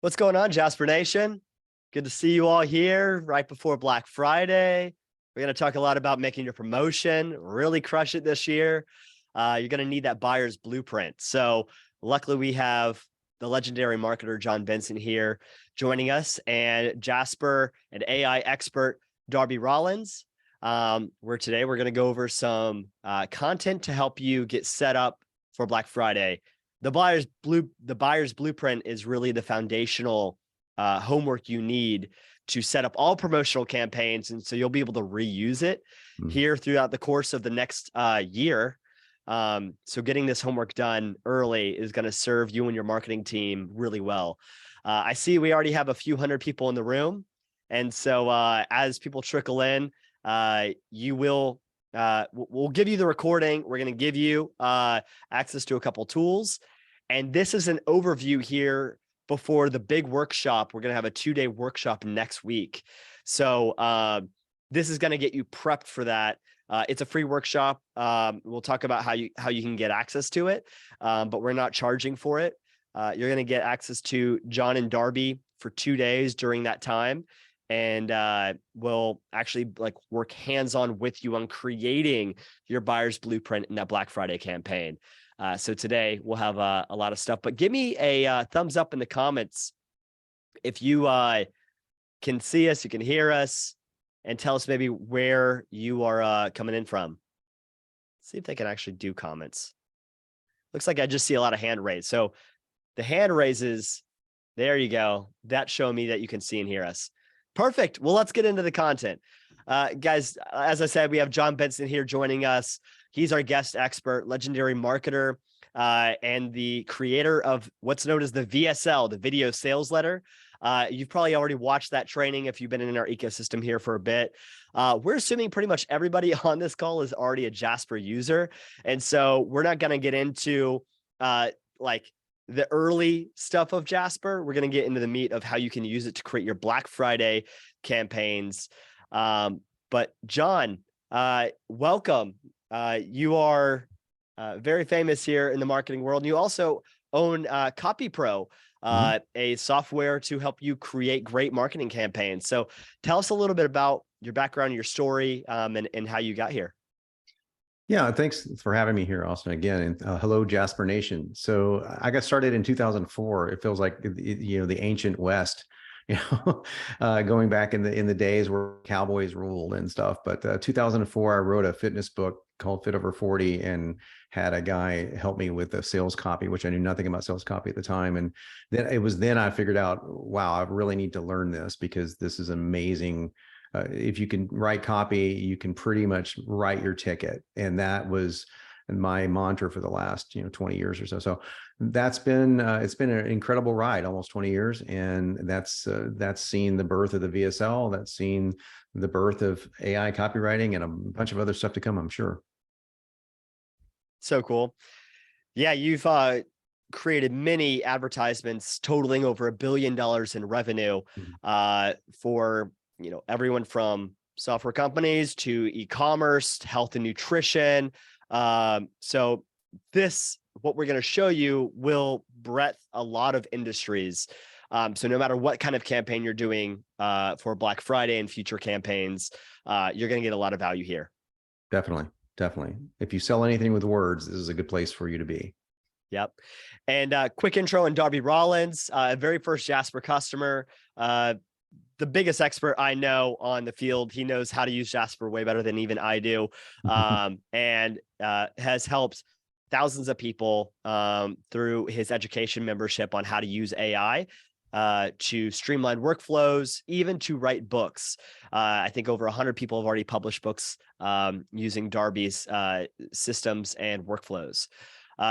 What's going on, Jasper Nation? Good to see you all here right before Black Friday. We're going to talk a lot about making your promotion really crush it this year. You're going to need that buyer's blueprint. So luckily we have the legendary marketer, Jon Benson, here joining us, and Jasper and AI expert, Darby Rollins. Today we're going to go over some content to help you get set up for Black Friday. The buyer's blueprint is really the foundational homework you need to set up all promotional campaigns. And so you'll be able to reuse it here throughout the course of the next year. So getting this homework done early is going to serve you and your marketing team really well. I see we already have a few hundred people in the room. And so as people trickle in, we'll give you the recording. We're going to give you access to a couple tools. And this is an overview here before the big workshop. We're going to have a 2-day workshop next week. So this is going to get you prepped for that. It's a free workshop. We'll talk about how you can get access to it, but we're not charging for it. You're going to get access to Jon and Darby for 2 days during that time. And we'll actually work hands-on with you on creating your buyer's blueprint in that Black Friday campaign. So today we'll have a lot of stuff, but give me a thumbs up in the comments if you can see us, you can hear us, and tell us maybe where you are coming in from. Let's see if they can actually do comments. Looks like I just see a lot of hand raised. So the hand raises, there you go. That's showing me that you can see and hear us. Perfect. Well, let's get into the content. Guys, as I said, we have Jon Benson here joining us. He's our guest expert, legendary marketer, and the creator of what's known as the VSL, the video sales letter. You've probably already watched that training if you've been in our ecosystem here for a bit. We're assuming pretty much everybody on this call is already a Jasper user. And so we're not going to get into the early stuff of Jasper. We're going to get into the meat of how you can use it to create your Black Friday campaigns. But Jon, welcome. You are very famous here in the marketing world. You also own CopyPro, a software to help you create great marketing campaigns. So tell us a little bit about your background, your story, and how you got here. Yeah, thanks for having me here, Austin, again. And hello, Jasper Nation. So I got started in 2004. It feels like the ancient West, going back in the days where cowboys ruled and stuff. But 2004, I wrote a fitness book called Fit Over 40 and had a guy help me with the sales copy, which I knew nothing about sales copy at the time. And then I figured out, wow, I really need to learn this because this is amazing. If you can write copy, you can pretty much write your ticket. And that was my mantra for the last 20 years or so. So that's been it's been an incredible ride, almost 20 years. And that's seen the birth of the VSL, that's seen the birth of AI copywriting and a bunch of other stuff to come, I'm sure. So cool. Yeah, you've created many advertisements totaling over $1 billion in revenue for everyone from software companies to e-commerce, health and nutrition. So what we're going to show you will breadth a lot of industries. So no matter what kind of campaign you're doing for Black Friday and future campaigns, you're going to get a lot of value here. Definitely. If you sell anything with words, this is a good place for you to be. Yep. And quick intro on Darby Rollins, very first Jasper customer, the biggest expert I know on the field. He knows how to use Jasper way better than even I do, and has helped thousands of people through his education membership on how to use AI to streamline workflows, even to write books. I think over 100 people have already published books using Darby's systems and workflows.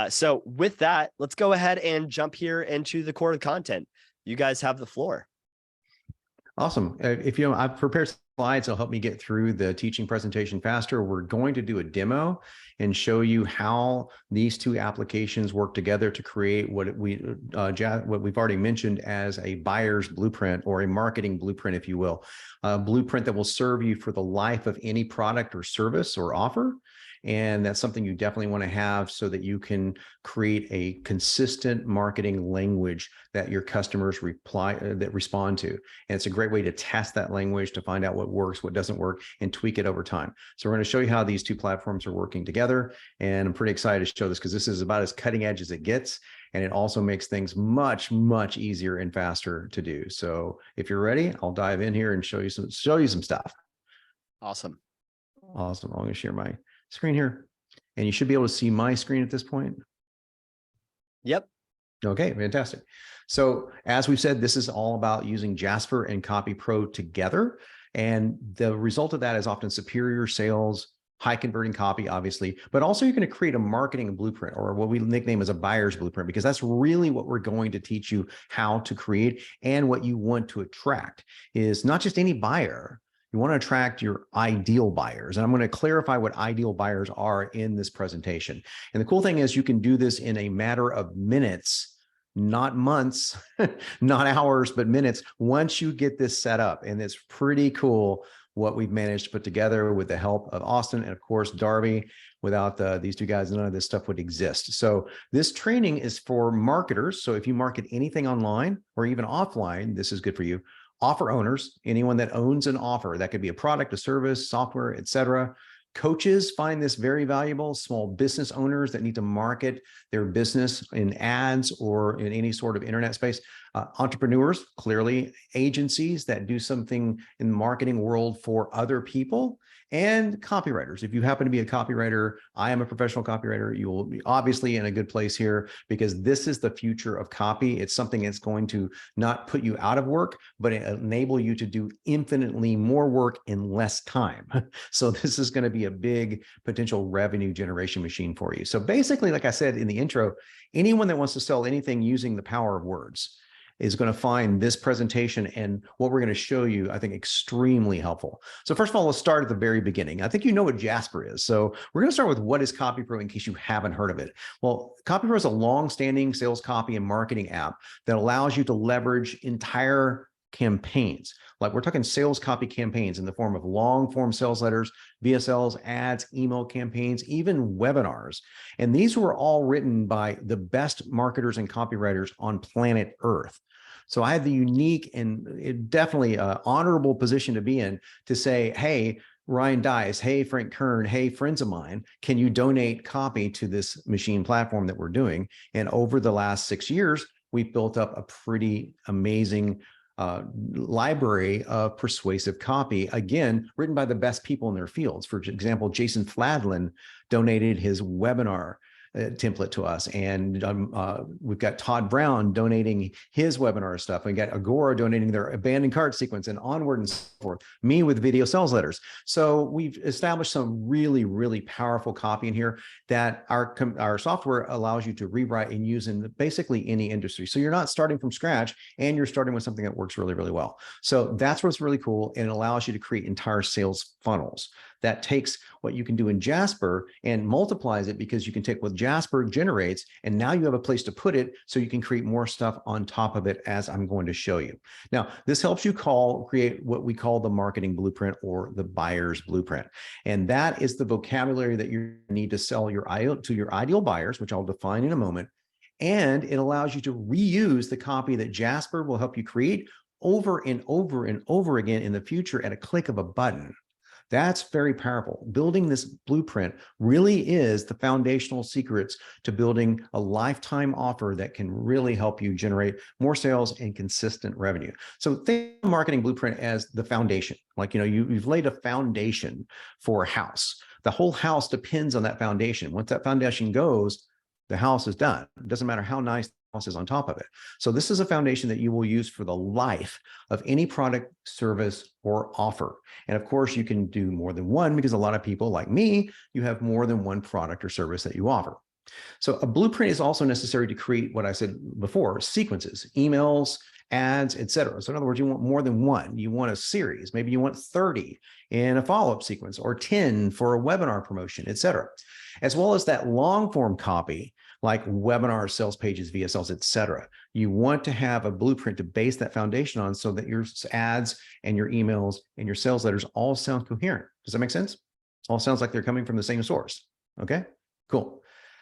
So with that, let's go ahead and jump here into the core of the content. You guys have the floor. Awesome. If I've prepared slides that'll help me get through the teaching presentation faster. We're going to do a demo and show you how these two applications work together to create what we've already mentioned as a buyer's blueprint, or a marketing blueprint, if you will, a blueprint that will serve you for the life of any product or service or offer. And that's something you definitely want to have so that you can create a consistent marketing language that your customers respond to. And it's a great way to test that language to find out what works, what doesn't work, and tweak it over time. So we're going to show you how these two platforms are working together. And I'm pretty excited to show this because this is about as cutting edge as it gets. And it also makes things much, much easier and faster to do. So if you're ready, I'll dive in here and show you some stuff. Awesome. Awesome. I'm going to share my screen here. And you should be able to see my screen at this point. Yep. Okay, fantastic. So as we've said, this is all about using Jasper and CopyPro together. And the result of that is often superior sales, high converting copy, obviously, but also you're going to create a marketing blueprint, or what we nickname as a buyer's blueprint, because that's really what we're going to teach you how to create. And what you want to attract is not just any buyer. You want to attract your ideal buyers. And I'm going to clarify what ideal buyers are in this presentation. And the cool thing is you can do this in a matter of minutes, not months, not hours, but minutes, once you get this set up. And it's pretty cool what we've managed to put together with the help of Austin and, of course, Darby. Without these two guys, none of this stuff would exist. So this training is for marketers. So if you market anything online or even offline, this is good for you. Offer owners, anyone that owns an offer, that could be a product, a service, software, etc. Coaches find this very valuable. Small business owners that need to market their business in ads or in any sort of internet space. Entrepreneurs, clearly agencies that do something in the marketing world for other people, and copywriters. If you happen to be a copywriter, I am a professional copywriter, you will be obviously in a good place here because this is the future of copy. It's something that's going to not put you out of work, but enable you to do infinitely more work in less time. So this is going to be a big potential revenue generation machine for you. So basically, like I said in the intro, anyone that wants to sell anything using the power of words is going to find this presentation and what we're going to show you, I think, extremely helpful. So first of all, let's start at the very beginning. I think you know what Jasper is. So we're going to start with what is CopyPro in case you haven't heard of it. Well, CopyPro is a long-standing sales copy and marketing app that allows you to leverage entire campaigns. Like we're talking sales copy campaigns in the form of long form sales letters, VSLs, ads, email campaigns, even webinars. And these were all written by the best marketers and copywriters on planet Earth. So I had the unique and definitely honorable position to be in to say, hey, Ryan Dice, hey, Frank Kern, hey, friends of mine, can you donate copy to this machine platform that we're doing? And over the last 6 years, we've built up a pretty amazing library of persuasive copy, again, written by the best people in their fields. For example, Jason Fladlin donated his webinar template to us. And we've got Todd Brown donating his webinar stuff. We got Agora donating their abandoned cart sequence and onward and so forth. Me with video sales letters. So we've established some really, really powerful copy in here that our software allows you to rewrite and use in basically any industry. So you're not starting from scratch and you're starting with something that works really, really well. So that's what's really cool. And it allows you to create entire sales funnels. That takes what you can do in Jasper and multiplies it because you can take what Jasper generates and now you have a place to put it so you can create more stuff on top of it as I'm going to show you. Now, this helps you create what we call the marketing blueprint or the buyer's blueprint. And that is the vocabulary that you need to sell to your ideal buyers, which I'll define in a moment. And it allows you to reuse the copy that Jasper will help you create over and over and over again in the future at a click of a button. That's very powerful. Building this blueprint really is the foundational secrets to building a lifetime offer that can really help you generate more sales and consistent revenue. So think of marketing blueprint as the foundation. Like, you've laid a foundation for a house. The whole house depends on that foundation. Once that foundation goes, the house is done. It doesn't matter how nice the house is on top of it. So this is a foundation that you will use for the life of any product, service, or offer. And of course, you can do more than one because a lot of people like me, you have more than one product or service that you offer. So a blueprint is also necessary to create what I said before, sequences, emails, ads, etc. So in other words, you want more than one. You want a series. Maybe you want 30 in a follow-up sequence or 10 for a webinar promotion, etc. As well as that long form copy like webinars, sales pages, VSLs, etc. You want to have a blueprint to base that foundation on so that your ads and your emails and your sales letters all sound coherent. Does that make sense? All sounds like they're coming from the same source. Okay, cool.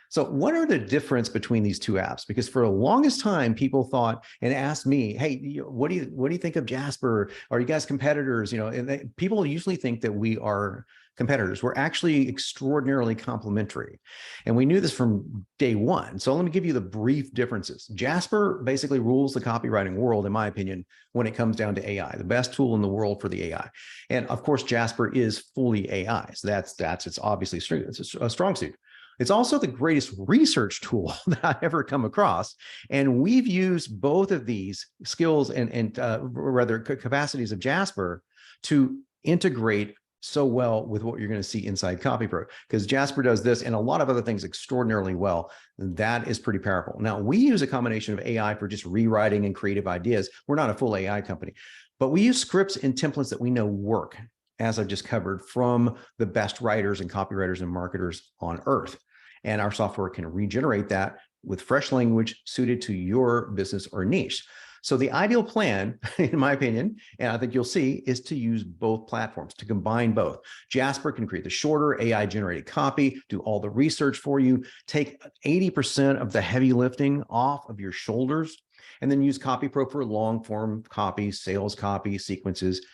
So what are the difference between these two apps? Because for the longest time, people thought and asked me, hey, what do you think of Jasper? Are you guys competitors? And people usually think that we are competitors. We're actually extraordinarily complementary. And we knew this from day one. So let me give you the brief differences. Jasper basically rules the copywriting world, in my opinion, when it comes down to AI, the best tool in the world for the AI. And of course, Jasper is fully AI. So that's it's obviously it's a strong suit. It's also the greatest research tool that I've ever come across. And we've used both of these skills and rather capacities of Jasper to integrate so well with what you're going to see inside CopyPro, because Jasper does this and a lot of other things extraordinarily well. That is pretty powerful. Now, we use a combination of AI for just rewriting and creative ideas. We're not a full AI company, but we use scripts and templates that we know work, as I've just covered, from the best writers and copywriters and marketers on earth. And our software can regenerate that with fresh language suited to your business or niche. So the ideal plan, in my opinion, and I think you'll see, is to use both platforms, to combine both. Jasper can create the shorter AI-generated copy, do all the research for you, take 80% of the heavy lifting off of your shoulders, and then use CopyPro for long-form copy, sales copy, sequences.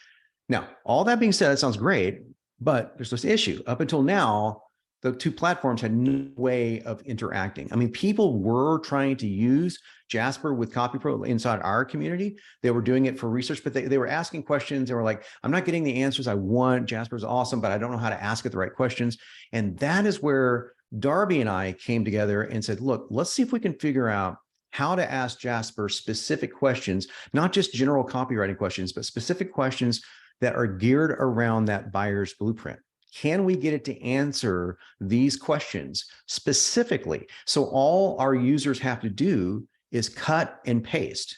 Now, all that being said, it sounds great, but there's this issue. Up until now, the two platforms had no way of interacting. I mean, people were trying to use Jasper with CopyPro inside our community. They were doing it for research, but they were asking questions. They were like, I'm not getting the answers I want. Jasper's awesome, but I don't know how to ask it the right questions. And that is where Darby and I came together and said, look, let's see if we can figure out how to ask Jasper specific questions, not just general copywriting questions, but specific questions that are geared around that buyer's blueprint. Can we get it to answer these questions specifically? So all our users have to do is cut and paste.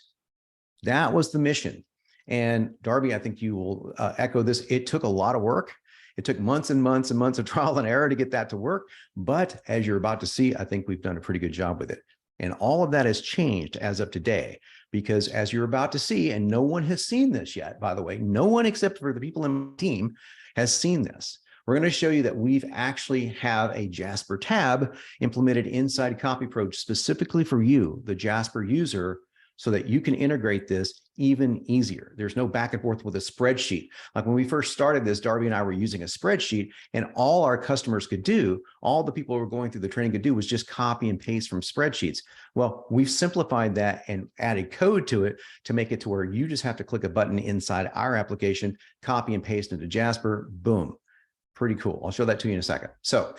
That was the mission. And Darby, I think you will echo this. It took a lot of work. It took months and months and months of trial and error to get that to work. But as you're about to see, I think we've done a pretty good job with it. And all of that has changed as of today, because as you're about to see, and no one has seen this yet, by the way, no one except for the people in my team has seen this. We're going to show you that we've actually have a Jasper tab implemented inside CopyPro specifically for you, the Jasper user, so that you can integrate this even easier. There's no back and forth with a spreadsheet. Like when we first started this, Darby and I were using a spreadsheet, and all our customers could do, all the people who were going through the training could do was just copy and paste from spreadsheets. Well, we've simplified that and added code to it to make it to where you just have to click a button inside our application, copy and paste into Jasper, boom. Pretty cool. I'll show that to you in a second. So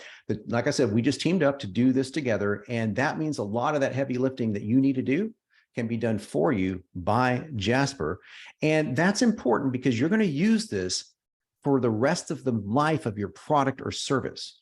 like I said, we just teamed up to do this together. And that means a lot of that heavy lifting that you need to do can be done for you by Jasper. And that's important because you're going to use this for the rest of the life of your product or service.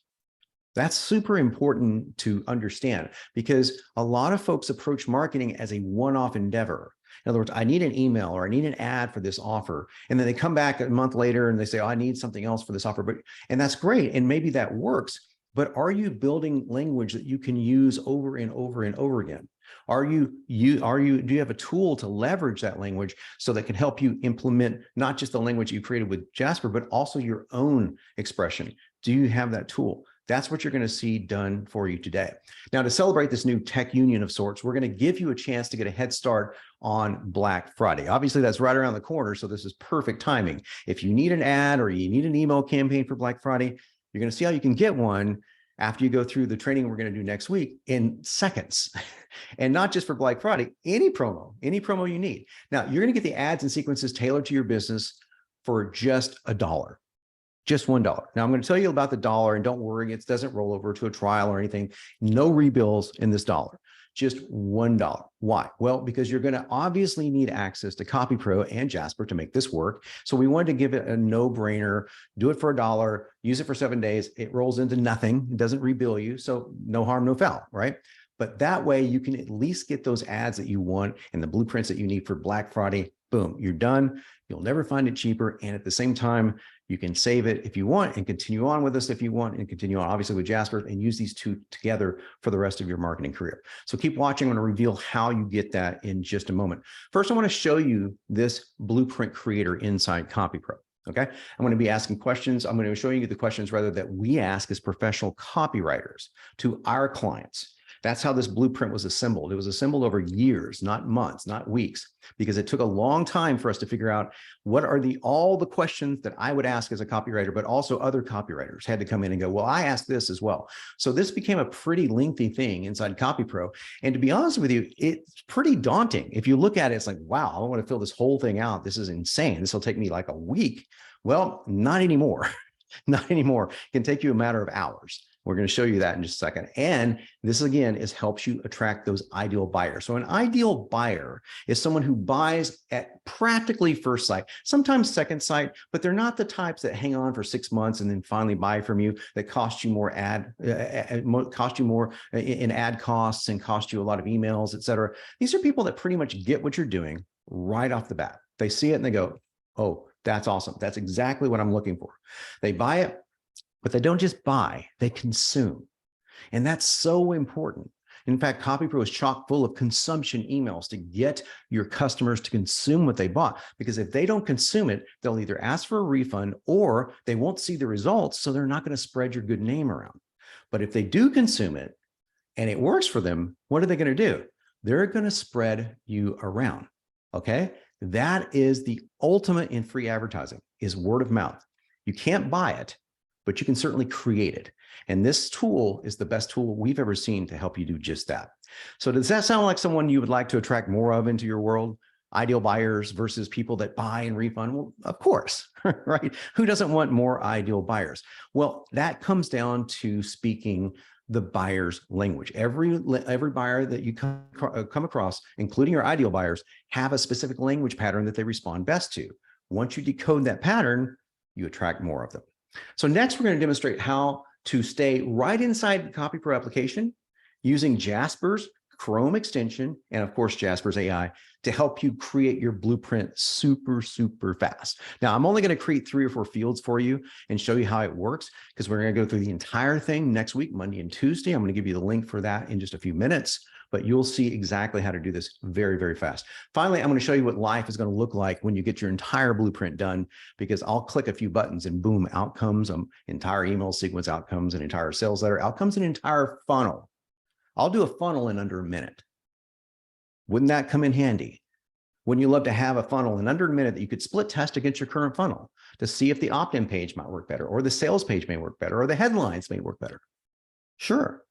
That's super important to understand, because a lot of folks approach marketing as a one-off endeavor. In other words, I need an email or I need an ad for this offer. And then they come back a month later and they say, oh, I need something else for this offer. And that's great. And maybe that works. But are you building language that you can use over and over and over again? Do you have a tool to leverage that language so that can help you implement not just the language you created with Jasper, but also your own expression? Do you have that tool? That's what you're going to see done for you today. Now, to celebrate this new tech union of sorts, we're going to give you a chance to get a head start on Black Friday. Obviously, that's right around the corner, so this is perfect timing. If you need an ad or you need an email campaign for Black Friday, you're going to see how you can get one after you go through the training we're going to do next week in seconds. And not just for Black Friday, any promo you need. Now, you're going to get the ads and sequences tailored to your business for just $1. Just $1. Now, I'm going to tell you about the dollar, and don't worry, it doesn't roll over to a trial or anything. No rebills in this dollar, just $1. Why? Well, because you're going to obviously need access to CopyPro and Jasper to make this work. So we wanted to give it a no-brainer. Do it for $1, use it for 7 days. It rolls into nothing. It doesn't rebill you. So no harm, no foul, right? But that way you can at least get those ads that you want and the blueprints that you need for Black Friday. Boom, you're done. You'll never find it cheaper. And at the same time, you can save it if you want and continue on with us if you want, and continue on obviously with Jasper, and use these two together for the rest of your marketing career. So keep watching. I'm going to reveal how you get that in just a moment. First, I want to show you this blueprint creator inside CopyPro. Okay. I'm going to be asking questions. I'm going to show you the questions rather that we ask as professional copywriters to our clients. That's how this blueprint was assembled. It was assembled over years, not months, not weeks, because it took a long time for us to figure out what are all the questions that I would ask as a copywriter, but also other copywriters had to come in and go, well, I asked this as well. So this became a pretty lengthy thing inside CopyPro. And to be honest with you, it's pretty daunting. If you look at it, it's like, wow, I want to fill this whole thing out. This is insane. This will take me like a week. Well, not anymore. Not anymore. It can take you a matter of hours. We're going to show you that in just a second. And this, again, helps you attract those ideal buyers. So an ideal buyer is someone who buys at practically first sight, sometimes second sight, but they're not the types that hang on for 6 months and then finally buy from you, that cost you more in ad costs and cost you a lot of emails, et cetera. These are people that pretty much get what you're doing right off the bat. They see it and they go, oh, that's awesome. That's exactly what I'm looking for. They buy it. But they don't just buy, they consume. And that's so important. In fact, CopyPro is chock full of consumption emails to get your customers to consume what they bought. Because if they don't consume it, they'll either ask for a refund or they won't see the results. So they're not going to spread your good name around. But if they do consume it and it works for them, what are they going to do? They're going to spread you around. Okay. That is the ultimate in free advertising, is word of mouth. You can't buy it, but you can certainly create it. And this tool is the best tool we've ever seen to help you do just that. So does that sound like someone you would like to attract more of into your world? Ideal buyers versus people that buy and refund? Well, of course, right? Who doesn't want more ideal buyers? Well, that comes down to speaking the buyer's language. Every buyer that you come across, including your ideal buyers, have a specific language pattern that they respond best to. Once you decode that pattern, you attract more of them. So next, we're going to demonstrate how to stay right inside the CopyPro application using Jasper's Chrome extension and, of course, Jasper's AI to help you create your blueprint super, super fast. Now, I'm only going to create 3 or 4 fields for you and show you how it works, because we're going to go through the entire thing next week, Monday and Tuesday. I'm going to give you the link for that in just a few minutes, but you'll see exactly how to do this very, very fast. Finally, I'm going to show you what life is going to look like when you get your entire blueprint done, because I'll click a few buttons and boom, out comes entire email sequence, outcomes, an entire sales letter, outcomes, an entire funnel. I'll do a funnel in under a minute. Wouldn't that come in handy? Wouldn't you love to have a funnel in under a minute that you could split test against your current funnel to see if the opt-in page might work better, or the sales page may work better, or the headlines may work better? Sure.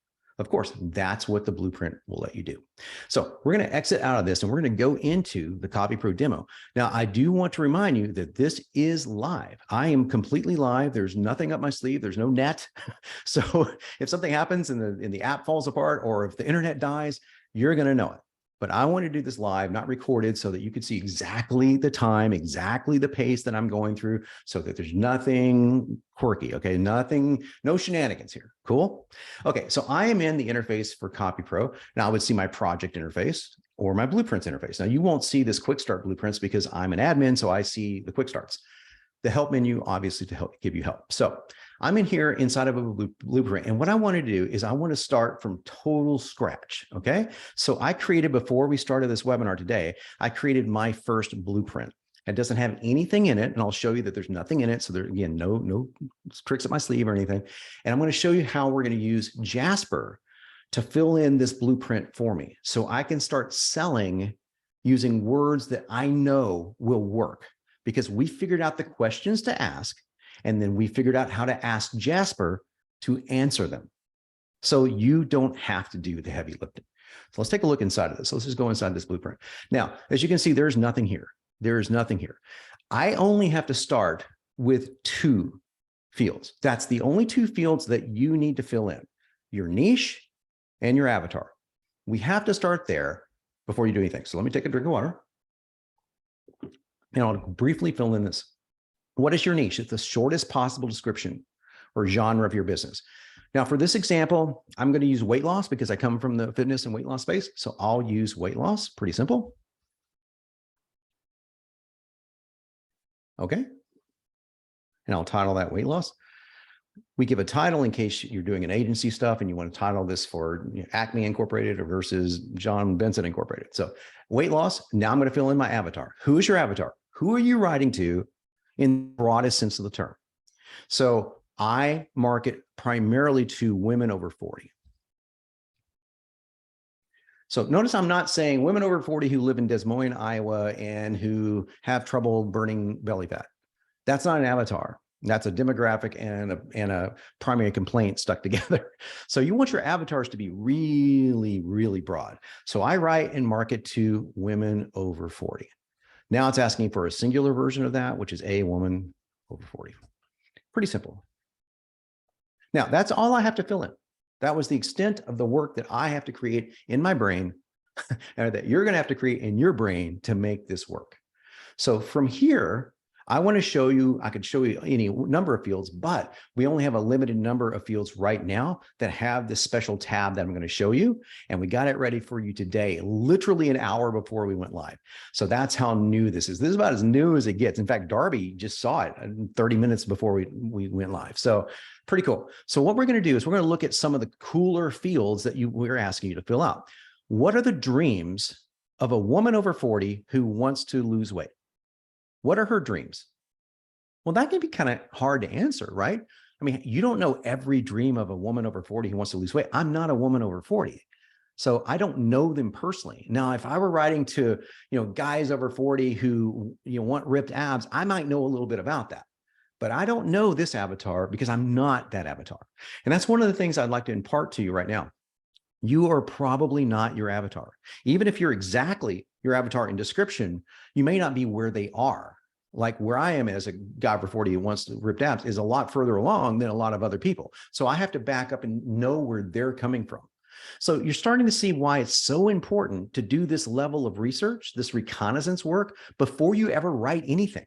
Of course, that's what the blueprint will let you do. So we're going to exit out of this and we're going to go into the CopyPro demo. Now, I do want to remind you that this is live. I am completely live. There's nothing up my sleeve. There's no net. So if something happens and the app falls apart, or if the internet dies, you're going to know it. But I want to do this live, not recorded, so that you can see exactly the time, exactly the pace that I'm going through, so that there's nothing quirky, okay? No shenanigans here. Cool? Okay, so I am in the interface for CopyPro. Now I would see my project interface or my blueprints interface. Now you won't see this quick start blueprints because I'm an admin, so I see the quick starts. The help menu, obviously, to help give you help. So I'm in here inside of a blueprint. And what I want to do is I want to start from total scratch. Okay. So I created, before we started this webinar today, I created my first blueprint. It doesn't have anything in it. And I'll show you that there's nothing in it. So there, again, no tricks up my sleeve or anything. And I'm going to show you how we're going to use Jasper to fill in this blueprint for me, so I can start selling using words that I know will work, because we figured out the questions to ask, and then we figured out how to ask Jasper to answer them. So you don't have to do the heavy lifting. So let's take a look inside of this. So let's just go inside this blueprint. Now, as you can see, there's nothing here. There is nothing here. I only have to start with 2 fields. That's the only 2 fields that you need to fill in: your niche and your avatar. We have to start there before you do anything. So let me take a drink of water. And I'll briefly fill in this. What is your niche? It's the shortest possible description or genre of your business. Now, for this example, I'm going to use weight loss because I come from the fitness and weight loss space. So I'll use weight loss. Pretty simple. Okay. And I'll title that weight loss. We give a title in case you're doing an agency stuff and you want to title this for Acme Incorporated versus Jon Benson Incorporated. So weight loss. Now I'm going to fill in my avatar. Who is your avatar? Who are you writing to? in the broadest sense of the term. So I market primarily to women over 40. So notice I'm not saying women over 40 who live in Des Moines, Iowa, and who have trouble burning belly fat. That's not an avatar. That's a demographic and a primary complaint stuck together. So you want your avatars to be really, really broad. So I write and market to women over 40. Now it's asking for a singular version of that, which is a woman over 40. Pretty simple. Now that's all I have to fill in. That was the extent of the work that I have to create in my brain and that you're going to have to create in your brain to make this work. So from here, I want to show you, I could show you any number of fields, but we only have a limited number of fields right now that have this special tab that I'm going to show you. And we got it ready for you today, literally an hour before we went live. So that's how new this is. This is about as new as it gets. In fact, Darby just saw it 30 minutes before we went live. So pretty cool. So what we're going to do is we're going to look at some of the cooler fields that we're asking you to fill out. What are the dreams of a woman over 40 who wants to lose weight? What are her dreams? Well, that can be kind of hard to answer, right? I mean, you don't know every dream of a woman over 40 who wants to lose weight. I'm not a woman over 40. So I don't know them personally. Now, if I were writing to, guys over 40 who, want ripped abs, I might know a little bit about that. But I don't know this avatar because I'm not that avatar. And that's one of the things I'd like to impart to you right now. You are probably not your avatar. Even if you're exactly your avatar in description, you may not be where they are. Like where I am as a guy over 40 who wants to rip abs is a lot further along than a lot of other people. So I have to back up and know where they're coming from. So you're starting to see why it's so important to do this level of research, this reconnaissance work before you ever write anything.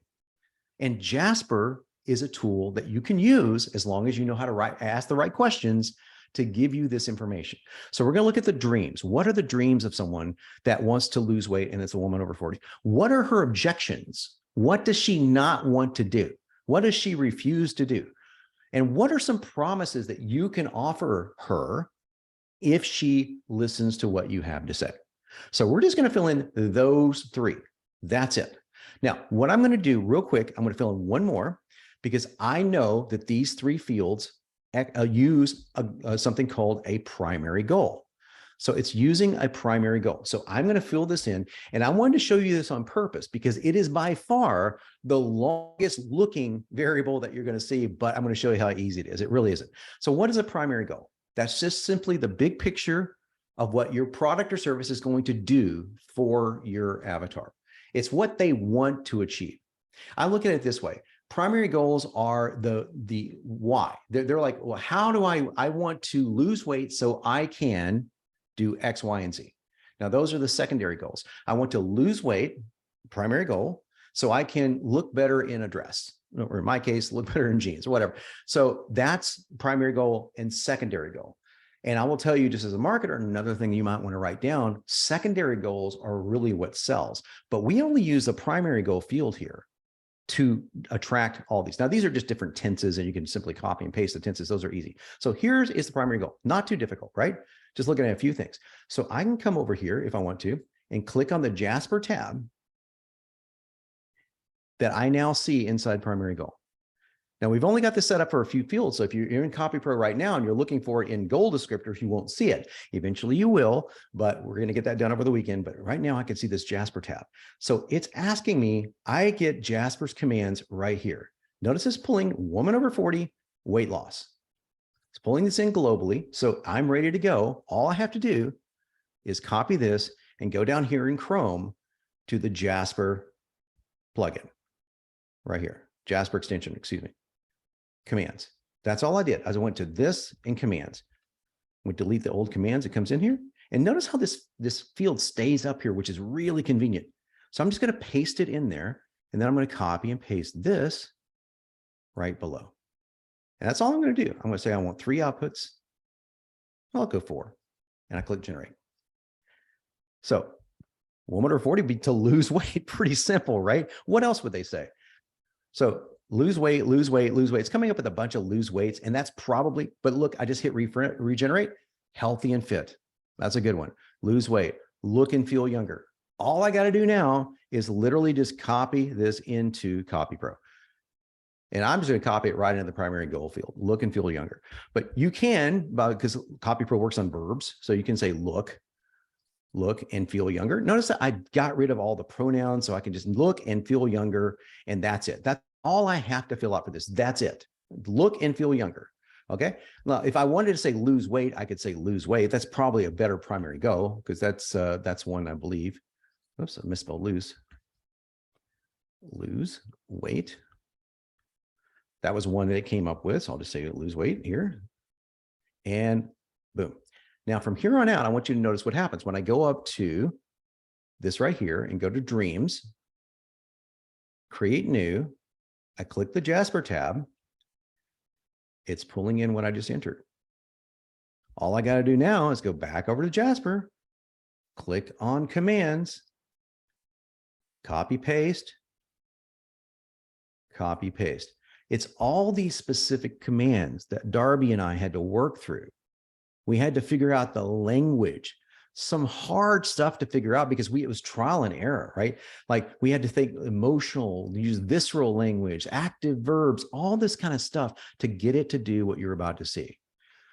And Jasper is a tool that you can use as long as you know how to ask the right questions to give you this information. So we're going to look at the dreams. What are the dreams of someone that wants to lose weight and it's a woman over 40? What are her objections? What does she not want to do? What does she refuse to do? And what are some promises that you can offer her if she listens to what you have to say? So we're just going to fill in those three. That's it. Now, what I'm going to do real quick, I'm going to fill in one more because I know that these three fields use something called a primary goal. So it's using a primary goal. So I'm going to fill this in, and I wanted to show you this on purpose because it is by far the longest looking variable that you're going to see, but I'm going to show you how easy it is. It really isn't. So what is a primary goal? That's just simply the big picture of what your product or service is going to do for your avatar. It's what they want to achieve. I look at it this way. Primary goals are the why. They're like, well, how do I want to lose weight so I can do X, Y, and Z. Now, those are the secondary goals. I want to lose weight, primary goal, so I can look better in a dress, or in my case, look better in jeans or whatever. So that's primary goal and secondary goal. And I will tell you, just as a marketer, another thing you might want to write down, secondary goals are really what sells. But we only use the primary goal field here to attract all these. Now, these are just different tenses, and you can simply copy and paste the tenses. Those are easy. So here's the primary goal. Not too difficult, right? Just looking at a few things. So I can come over here if I want to and click on the Jasper tab that I now see inside primary goal. Now, we've only got this set up for a few fields. So if you're in CopyPro right now and you're looking for it in goal descriptors, you won't see it. Eventually you will, but we're going to get that done over the weekend. But right now I can see this Jasper tab. So it's asking me, I get Jasper's commands right here. Notice it's pulling woman over 40, weight loss. It's pulling this in globally. So I'm ready to go. All I have to do is copy this and go down here in Chrome to the Jasper plugin right here. Jasper extension, excuse me. Commands. That's all I did. I went to this in commands. We delete the old commands. It comes in here. And notice how this field stays up here, which is really convenient. So I'm just going to paste it in there. And then I'm going to copy and paste this right below. And that's all I'm going to do. I'm going to say I want 3 outputs. I'll go 4. And I click generate. So woman over 40 would be to lose weight. Pretty simple, right? What else would they say? So lose weight, lose weight, lose weight. It's coming up with a bunch of lose weights. And that's probably, but look, I just hit regenerate, healthy and fit. That's a good one. Lose weight, look and feel younger. All I got to do now is literally just copy this into CopyPro. And I'm just going to copy it right into the primary goal field, look and feel younger. But you can, because CopyPro works on verbs, so you can say look and feel younger. Notice that I got rid of all the pronouns, so I can just look and feel younger, and that's it. That's all I have to fill out for this. That's it. Look and feel younger. Okay. Now, if I wanted to say lose weight, I could say lose weight. That's probably a better primary goal, because that's one I believe. Oops, I misspelled lose. Lose weight. That was one that it came up with. So I'll just say lose weight here. And boom. Now from here on out, I want you to notice what happens when I go up to this right here and go to dreams, create new. I click the Jasper tab. It's pulling in what I just entered. All I got to do now is go back over to Jasper, click on commands, copy, paste, copy, paste. It's all these specific commands that Darby and I had to work through. We had to figure out the language, some hard stuff to figure out because it was trial and error, right? Like we had to think emotional, use visceral language, active verbs, all this kind of stuff to get it to do what you're about to see.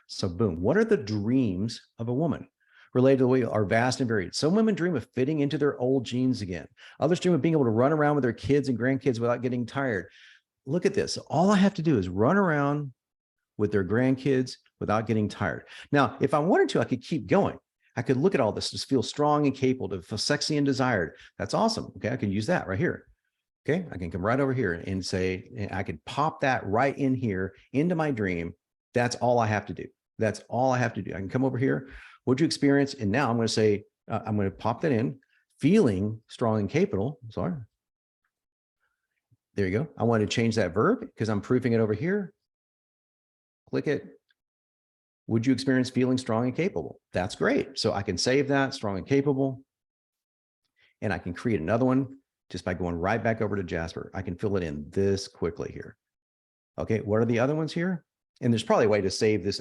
So boom, what are the dreams of a woman? Related to the way are vast and varied. Some women dream of fitting into their old jeans again. Others dream of being able to run around with their kids and grandkids without getting tired. Look at this. All I have to do is run around with their grandkids without getting tired. Now, if I wanted to, I could keep going. I could look at all this, just feel strong and capable, to feel sexy and desired. That's awesome. Okay, I can use that right here. Okay, I can come right over here and say, I could pop that right in here into my dream. That's all I have to do. That's all I have to do. I can come over here. What'd you experience? And now I'm going to say, I'm going to pop that in, feeling strong and capable. Sorry. There you go. I want to change that verb because I'm proofing it over here. Click it. Would you experience feeling strong and capable? That's great. So I can save that, strong and capable. And I can create another one just by going right back over to Jasper. I can fill it in this quickly here. Okay, what are the other ones here? And there's probably a way to save this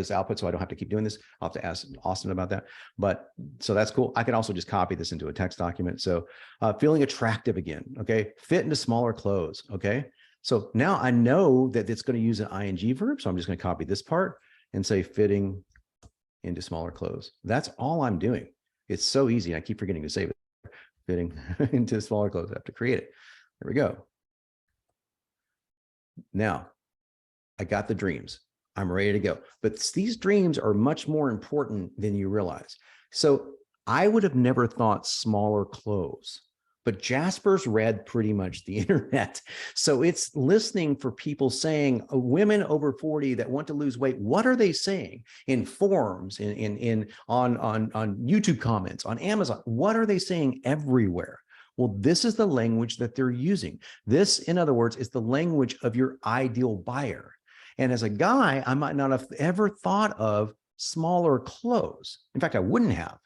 output so I don't have to keep doing this. I'll have to ask Austin about that. But so that's cool. I can also just copy this into a text document. So feeling attractive again, okay? Fit into smaller clothes, okay? So now I know that it's going to use an ing verb. So I'm just going to copy this part and say fitting into smaller clothes. That's all I'm doing. It's so easy. I keep forgetting to save it. Fitting into smaller clothes. I have to create it. There we go. Now, I got the dreams. I'm ready to go. But these dreams are much more important than you realize. So I would have never thought smaller clothes, but Jasper's read pretty much the internet. So it's listening for people saying, women over 40 that want to lose weight, what are they saying in forums, on YouTube comments, on Amazon? What are they saying everywhere? Well, this is the language that they're using. This, in other words, is the language of your ideal buyer. And as a guy, I might not have ever thought of smaller clothes. In fact, I wouldn't have.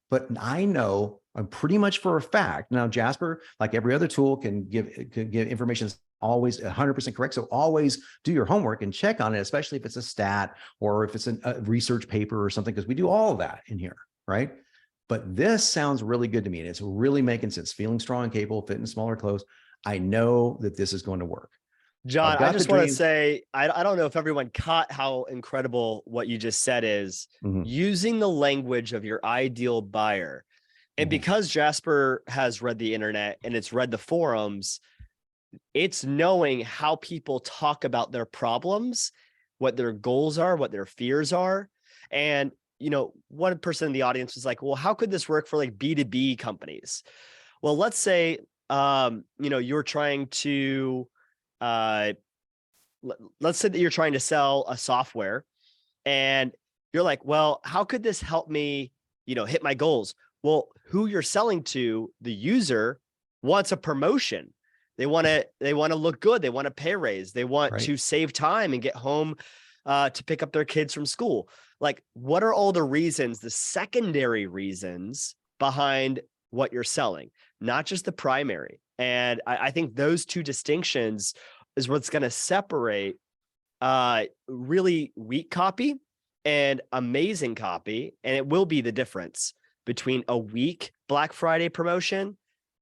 But I know I'm pretty much for a fact. Now, Jasper, like every other tool, can give information that's always 100% correct. So always do your homework and check on it, especially if it's a stat or if it's a research paper or something, because we do all of that in here, right? But this sounds really good to me, and it's really making sense. Feeling strong and capable, fit in smaller clothes. I know that this is going to work. John, I just want to say, I don't know if everyone caught how incredible what you just said is. Using the language of your ideal buyer. And because Jasper has read the internet and it's read the forums, it's knowing how people talk about their problems, what their goals are, what their fears are. And, you know, one person in the audience was like, well, how could this work for like B2B companies? Well, let's say, you know, you're trying to, let's say that you're trying to sell a software and you're like, well, how could this help me, you know, hit my goals? Well, who you're selling to, the user, wants a promotion. They want to look good. They want a pay raise. They want to save time and get home to pick up their kids from school. Like, what are all the reasons, the secondary reasons behind what you're selling, not just the primary? And I think those two distinctions is what's going to separate really weak copy and amazing copy. And it will be the difference between a weak Black Friday promotion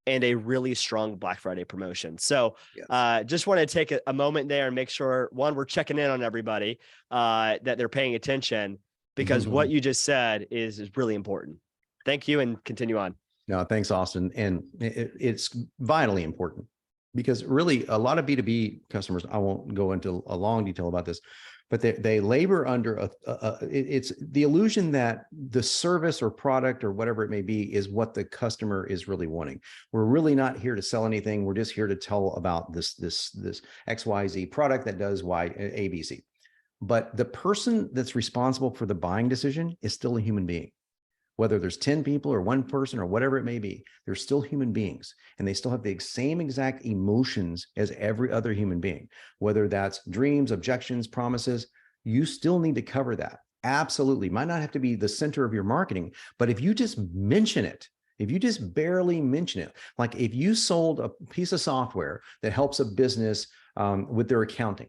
and a really strong Black Friday promotion. So Yes. just want to take a moment there and make sure, one, we're checking in on everybody, that they're paying attention, because what you just said is really important. Thank you, and continue on. No, thanks, Austin. And it's vitally important because really a lot of B2B customers, I won't go into a long detail about this, but they labor under it's the illusion that the service or product or whatever it may be is what the customer is really wanting. We're really not here to sell anything. We're just here to tell about this XYZ product that does Y, ABC. But the person that's responsible for the buying decision is still a human being. Whether there's 10 people or one person or whatever it may be, they're still human beings, and they still have the same exact emotions as every other human being. Whether that's dreams, objections, promises, you still need to cover that. Absolutely. Might not have to be the center of your marketing, but if you just mention it, if you just barely mention it, like if you sold a piece of software that helps a business with their accounting,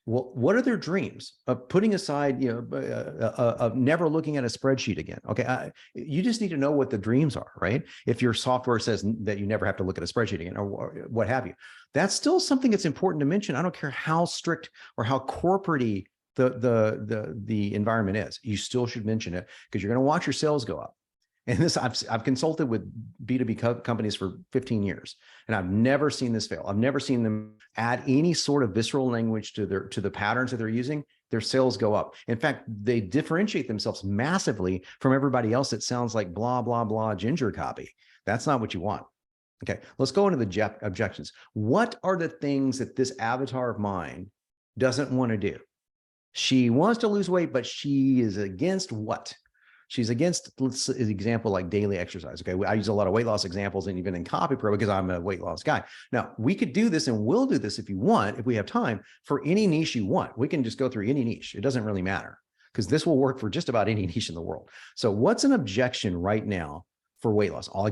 well, what are their dreams of putting aside, of never looking at a spreadsheet again? Okay, you just need to know what the dreams are, right? If your software says that you never have to look at a spreadsheet again, or what have you, that's still something that's important to mention. I don't care how strict or how corporate-y the environment is. You still should mention it because you're going to watch your sales go up. And this, I've consulted with B2B companies for 15 years, and I've never seen this fail. I've never seen them add any sort of visceral language to the patterns that they're using. Their sales go up. In fact, they differentiate themselves massively from everybody else that sounds like blah, blah, blah, ginger copy. That's not what you want. Okay, let's go into the objections. What are the things that this avatar of mine doesn't want to do? She wants to lose weight, but she is against what? She's against, let's an example like daily exercise. Okay, I use a lot of weight loss examples, and even in CopyPro because I'm a weight loss guy. Now, we could do this, and we'll do this if you want, if we have time, for any niche you want. We can just go through any niche. It doesn't really matter because this will work for just about any niche in the world. So what's an objection right now for weight loss? All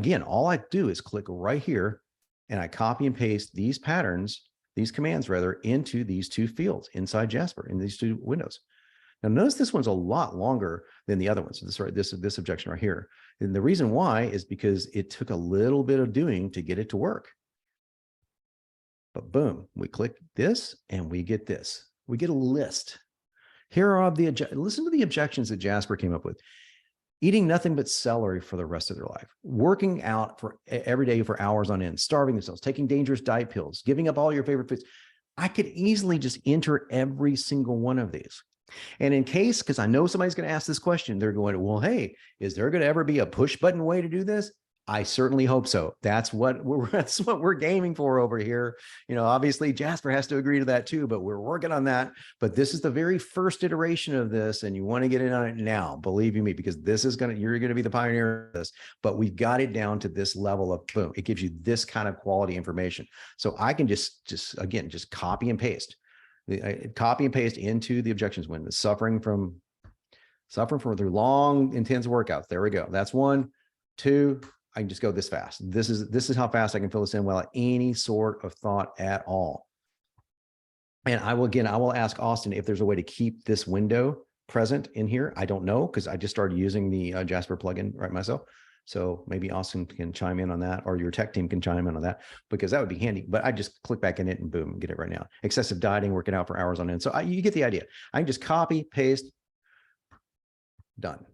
I do is click right here, and I copy and paste these patterns, these commands rather, into these two fields inside Jasper, in these two windows. Now, notice this one's a lot longer than the other ones. This objection right here. And the reason why is because it took a little bit of doing to get it to work. But boom, we click this and we get this. We get a list. Here are listen to the objections that Jasper came up with. Eating nothing but celery for the rest of their life, working out for every day for hours on end, starving themselves, taking dangerous diet pills, giving up all your favorite foods. I could easily just enter every single one of these. And in case, because I know somebody's going to ask this question, they're going, well, hey, is there going to ever be a push button way to do this? I certainly hope so. That's what we're gaming for over here. Obviously Jasper has to agree to that too, but we're working on that. But this is the very first iteration of this, and you want to get in on it now, believe you me, because you're going to be the pioneer of this. But we've got it down to this level of boom. It gives you this kind of quality information. So I can just copy and paste. Copy and paste into the objections window. Suffering from their long, intense workouts. There we go. That's 1, 2. I can just go this fast. This is how fast I can fill this in without any sort of thought at all. And I will ask Austin if there's a way to keep this window present in here. I don't know, because I just started using the Jasper plugin right myself. So maybe Austin can chime in on that, or your tech team can chime in on that, because that would be handy. But I just click back in it and boom, get it right now. Excessive dieting, working out for hours on end. So you get the idea. I can just copy, paste, done.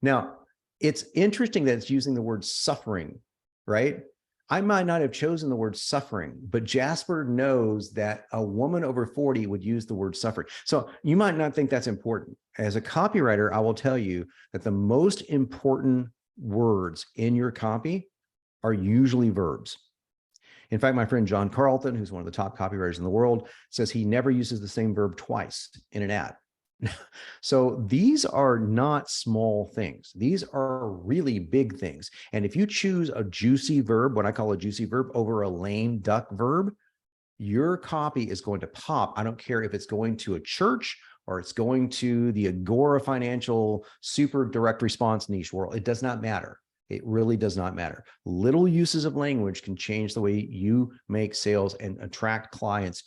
Now, it's interesting that it's using the word suffering, right? I might not have chosen the word suffering, but Jasper knows that a woman over 40 would use the word suffering. So you might not think that's important. As a copywriter, I will tell you that the most important words in your copy are usually verbs. In fact, my friend John Carlton, who's one of the top copywriters in the world, says he never uses the same verb twice in an ad. So these are not small things. These are really big things. And if you choose a juicy verb, what I call a juicy verb, over a lame duck verb, your copy is going to pop. I don't care if it's going to a church or it's going to the Agora financial super direct response niche world. It does not matter. It really does not matter. Little uses of language can change the way you make sales and attract clients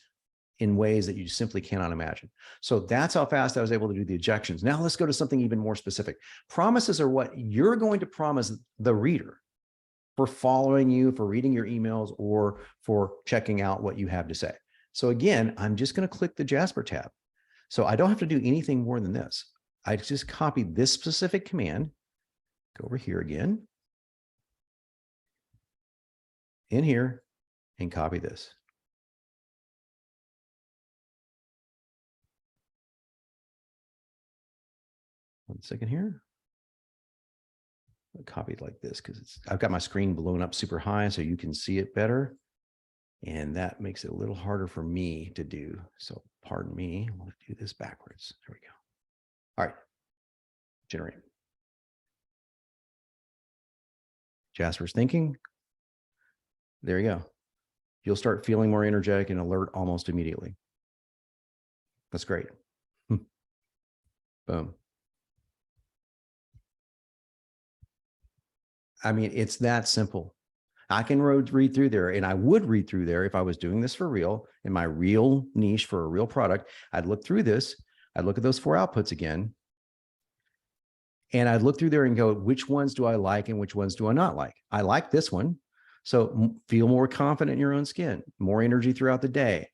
in ways that you simply cannot imagine. So that's how fast I was able to do the objections. Now let's go to something even more specific. Promises are what you're going to promise the reader. for following you, for reading your emails, or for checking out what you have to say. So again, I'm just going to click the Jasper tab. So I don't have to do anything more than this. I just copy this specific command, go over here again, in here, and copy this. One second here. I'll copy it like this because I've got my screen blown up super high so you can see it better. And that makes it a little harder for me to do. So pardon me, we'll do this backwards. There we go. All right, generate. Jasper's thinking. There you go. You'll start feeling more energetic and alert almost immediately. That's great. Boom. I mean, it's that simple. I can read through there, and I would read through there if I was doing this for real, in my real niche for a real product. I'd look through this. I'd look at those 4 outputs again. And I'd look through there and go, which ones do I like and which ones do I not like? I like this one. So feel more confident in your own skin, more energy throughout the day,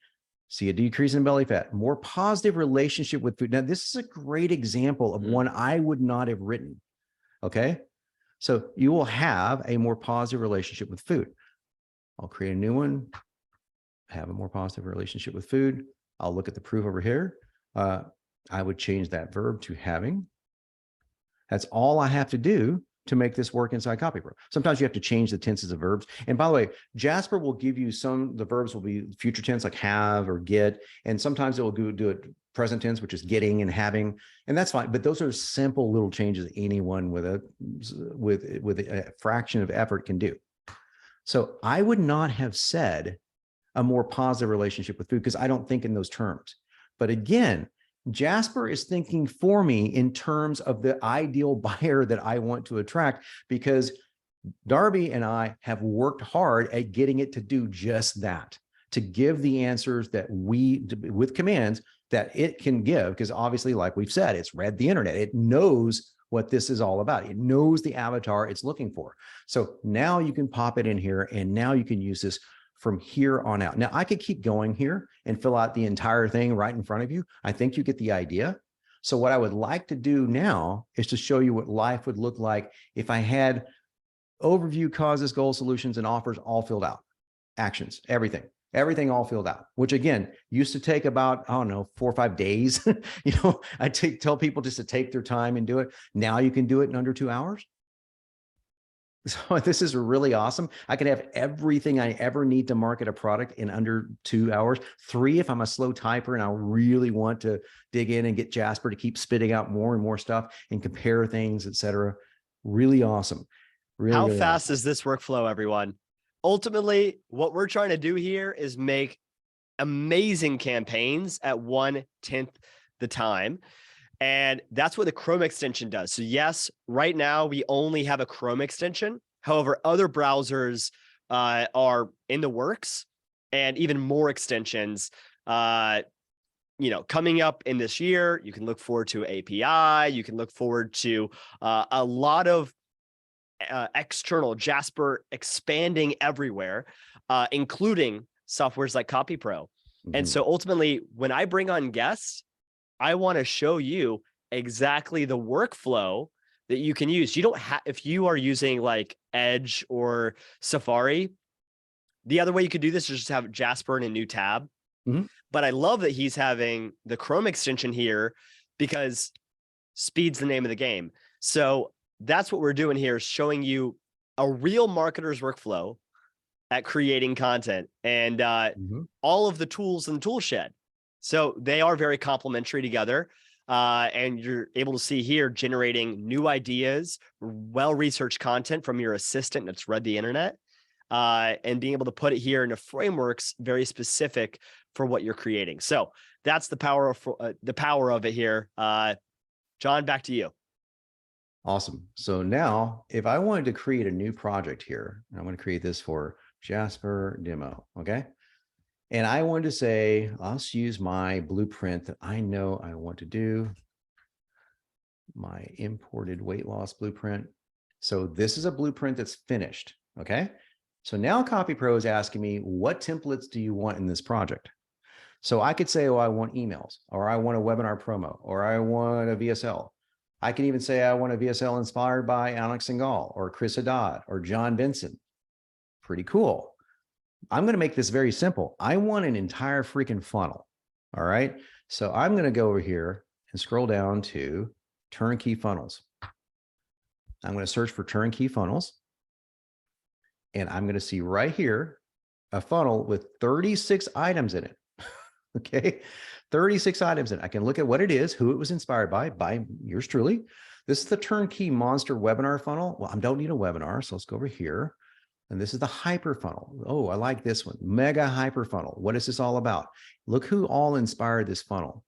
see a decrease in belly fat, more positive relationship with food. Now, this is a great example of one I would not have written. Okay. So you will have a more positive relationship with food. I'll create a new one, have a more positive relationship with food. I'll look at the proof over here. I would change that verb to having. That's all I have to do to make this work inside CopyPro. Sometimes you have to change the tenses of verbs. And by the way, Jasper will give you the verbs will be future tense, like have or get. And sometimes it will do it present tense, which is getting and having, and that's fine. But those are simple little changes anyone with a fraction of effort can do. So I would not have said a more positive relationship with food because I don't think in those terms. But again, Jasper is thinking for me in terms of the ideal buyer that I want to attract, because Darby and I have worked hard at getting it to do just that, to give the answers that with commands that it can give, because obviously, like we've said, it's read the internet. It knows what this is all about. It knows the avatar it's looking for. So now you can pop it in here, and now you can use this from here on out. Now I could keep going here and fill out the entire thing right in front of you. I think you get the idea. So what I would like to do now is to show you what life would look like if I had overview, causes, goals, solutions, and offers all filled out. Actions, everything all filled out, which again, used to take about, I don't know, 4 or 5 days. I tell people just to take their time and do it. Now you can do it in under 2 hours. So this is really awesome. I can have everything I ever need to market a product in under 2 hours. 3 if I'm a slow typer and I really want to dig in and get Jasper to keep spitting out more and more stuff and compare things, etc. Really awesome. How Really fast awesome. is this workflow, everyone? Ultimately, what we're trying to do here is make amazing campaigns at 1/10 the time. And that's what the Chrome extension does. So yes, right now we only have a Chrome extension. However, other browsers are in the works, and even more extensions coming up in this year. You can look forward to API. You can look forward to a lot of external Jasper expanding everywhere, including softwares like CopyPro. And so ultimately, when I bring on guests, I want to show you exactly the workflow that you can use. You don't have, if you are using like Edge or Safari, the other way you could do this is just have Jasper in a new tab. But I love that he's having the Chrome extension here because speed's the name of the game. So that's what we're doing here, is showing you a real marketer's workflow at creating content and all of the tools in the tool shed. So they are very complementary together. And you're able to see here generating new ideas, well-researched content from your assistant that's read the internet, and being able to put it here into frameworks very specific for what you're creating. So that's the power of it here. John, back to you. Awesome. So now if I wanted to create a new project here, I'm going to create this for Jasper demo. Okay. And I wanted to say, let's use my blueprint that I know I want to do, my imported weight loss blueprint. So this is a blueprint that's finished. Okay. So now CopyPro is asking me, what templates do you want in this project? So I could say, oh, I want emails, or I want a webinar promo, or I want a VSL. I can even say I want a VSL inspired by Alex Singal or Chris Haddad or Jon Benson. Pretty cool. I'm going to make this very simple. I want an entire freaking funnel. All right. So I'm going to go over here and scroll down to turnkey funnels. I'm going to search for turnkey funnels. And I'm going to see right here a funnel with 36 items in it. Okay. 36 items in it. I can look at what it is, who it was inspired by yours truly. This is the turnkey monster webinar funnel. Well, I don't need a webinar. So let's go over here. And this is the hyper funnel. Oh, I like this one. Mega hyper funnel. What is this all about? Look who all inspired this funnel.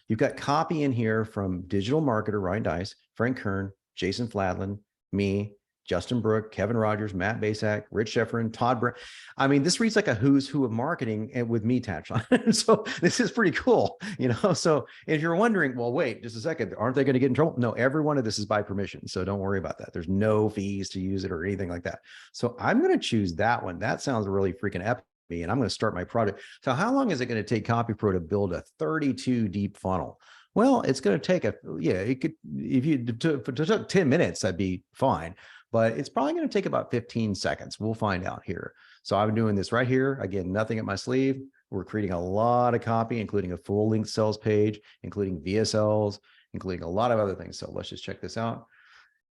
You've got copy in here from digital marketer Ryan Dice, Frank Kern, Jason Fladlin, me, Justin Brook, Kevin Rogers, Matt Basak, Rich Shefferin, Todd Brown. I mean, this reads like a who's who of marketing and with me attached on it. So this is pretty cool, you know? So if you're wondering, well, wait just a second, aren't they going to get in trouble? No, every one of this is by permission. So don't worry about that. There's no fees to use it or anything like that. So I'm going to choose that one. That sounds really freaking epic. And I'm going to start my project. So how long is it going to take CopyPro to build a 32 deep funnel? Well, it's going to take it could, if you took 10 minutes, that'd be fine. But it's probably going to take about 15 seconds. We'll find out here. So I'm doing this right here. Again, nothing at my sleeve. We're creating a lot of copy, including a full length sales page, including VSLs, including a lot of other things. So let's just check this out.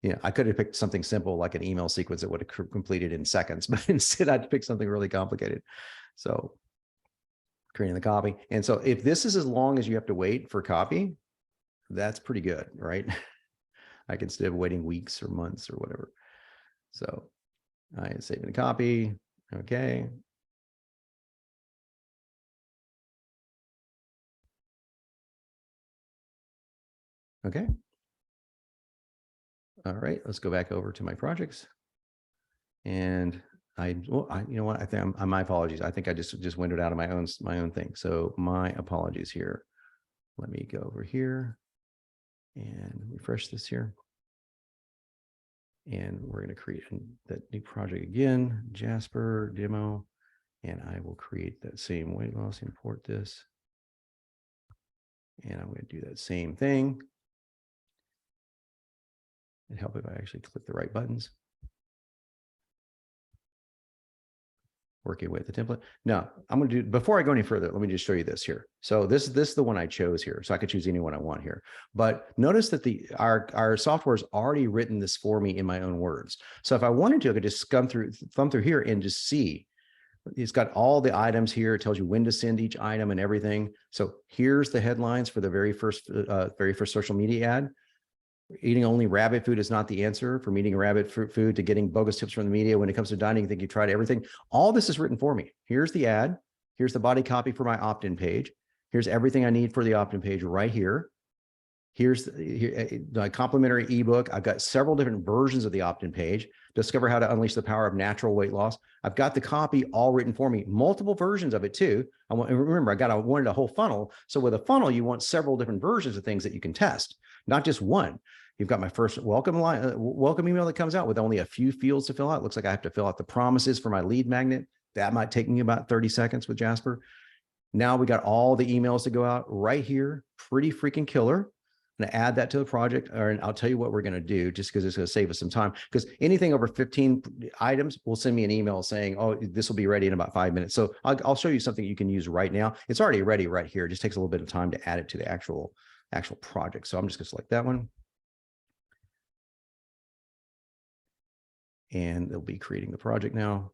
Yeah, I could have picked something simple like an email sequence that would have completed in seconds, but instead I'd pick something really complicated. So creating the copy. And so if this is as long as you have to wait for copy, that's pretty good, right? Like instead of waiting weeks or months or whatever. So I am saving the copy. Okay. Okay. All right, let's go back over to my projects. And you know what? I think my apologies. I think I just windowed out of my own thing. So my apologies here. Let me go over here and refresh this here. And we're going to create that new project again, Jasper demo. And I will create that same weight loss, import this. And I'm going to do that same thing. It'd help if I actually click the right buttons. Working with the template. Now, I'm going to do, before I go any further, let me just show you this here. So this is the one I chose here. So I could choose any one I want here. But notice that our software has already written this for me in my own words. So if I wanted to, I could just thumb through here and just see. It's got all the items here. It tells you when to send each item and everything. So here's the headlines for the very first social media ad. Eating only rabbit food is not the answer. From eating rabbit food to getting bogus tips from the media. When it comes to dining, you think you tried everything. All this is written for me. Here's the ad. Here's the body copy for my opt-in page. Here's everything I need for the opt-in page right here. Here's the complimentary ebook. I've got several different versions of the opt-in page. Discover how to unleash the power of natural weight loss. I've got the copy all written for me, multiple versions of it too. Remember, I wanted a whole funnel. So with a funnel, you want several different versions of things that you can test, not just one. You've got my first welcome email that comes out with only a few fields to fill out. It looks like I have to fill out the promises for my lead magnet. That might take me about 30 seconds with Jasper. Now we got all the emails to go out right here. Pretty freaking killer. I'm going to add that to the project, and I'll tell you what we're going to do just because it's going to save us some time. Because anything over 15 items will send me an email saying, oh, this will be ready in about 5 minutes. So I'll show you something you can use right now. It's already ready right here. It just takes a little bit of time to add it to the actual project. So I'm just going to select that one. And they'll be creating the project now.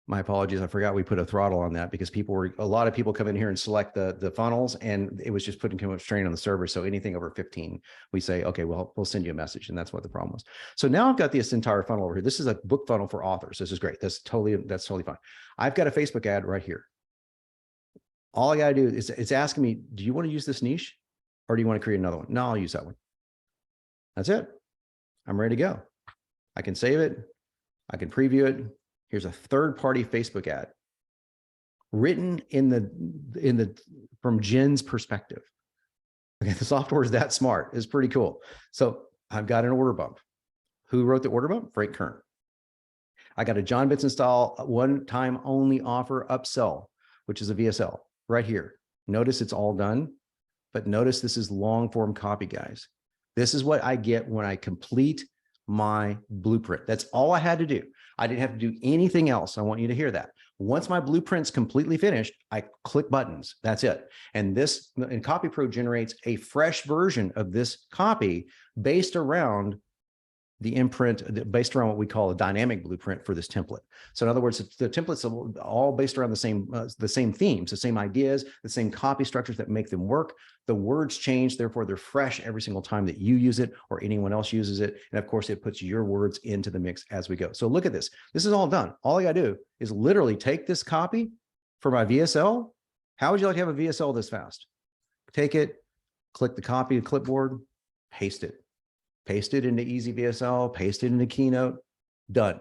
My apologies. I forgot we put a throttle on that because a lot of people come in here and select the funnels, and it was just putting too much strain on the server. So anything over 15, we say, okay, well, we'll send you a message. And that's what the problem was. So now I've got this entire funnel over here. This is a book funnel for authors. This is great. That's totally fine. I've got a Facebook ad right here. All I got to do is it's asking me, do you want to use this niche or do you want to create another one? No, I'll use that one. That's it. I'm ready to go. I can save it. I can preview it. Here's a third-party Facebook ad written from Jen's perspective. Okay, the software is that smart. It's pretty cool. So I've got an order bump. Who wrote the order bump? Frank Kern. I got a Jon Benson style one-time only offer upsell, which is a VSL right here. Notice it's all done, but notice this is long form copy, guys. This is what I get when I complete my blueprint. That's all I had to do. I didn't have to do anything else. I want you to hear that. Once my blueprint's completely finished, I click buttons. That's it. And CopyPro generates a fresh version of this copy based around the imprint, based around what we call a dynamic blueprint for this template. So in other words, the templates are all based around the same themes, the same ideas, the same copy structures that make them work. The words change, therefore they're fresh every single time that you use it or anyone else uses it. And of course, it puts your words into the mix as we go. So look at this. This is all done. All I got to do is literally take this copy for my VSL. How would you like to have a VSL this fast? Take it, click the copy to clipboard, paste it. Paste it into Easy VSL, paste it into Keynote, done.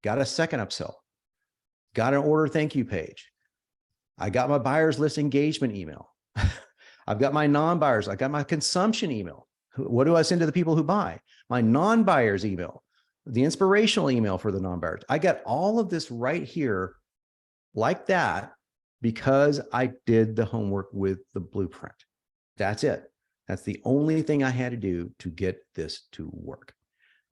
Got a second upsell. Got an order thank you page. I got my buyers list engagement email. I've got my non-buyers. I got my consumption email. What do I send to the people who buy? My non-buyers email, the inspirational email for the non-buyers. I got all of this right here like that because I did the homework with the blueprint. That's it. That's the only thing I had to do to get this to work.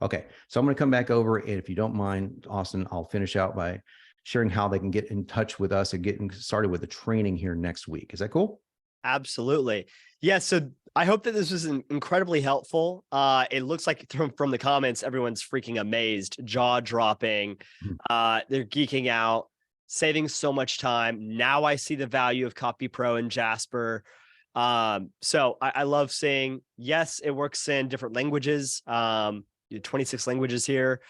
Okay, so I'm going to come back over, and if you don't mind, Austin, I'll finish out by sharing how they can get in touch with us and getting started with the training here next week. Is that cool? Absolutely. Yeah. So I hope that this was incredibly helpful. It looks like from the comments, everyone's freaking amazed, jaw dropping. They're geeking out, saving so much time. Now I see the value of CopyPro and Jasper. So I love seeing, yes, it works in different languages, 26 languages here.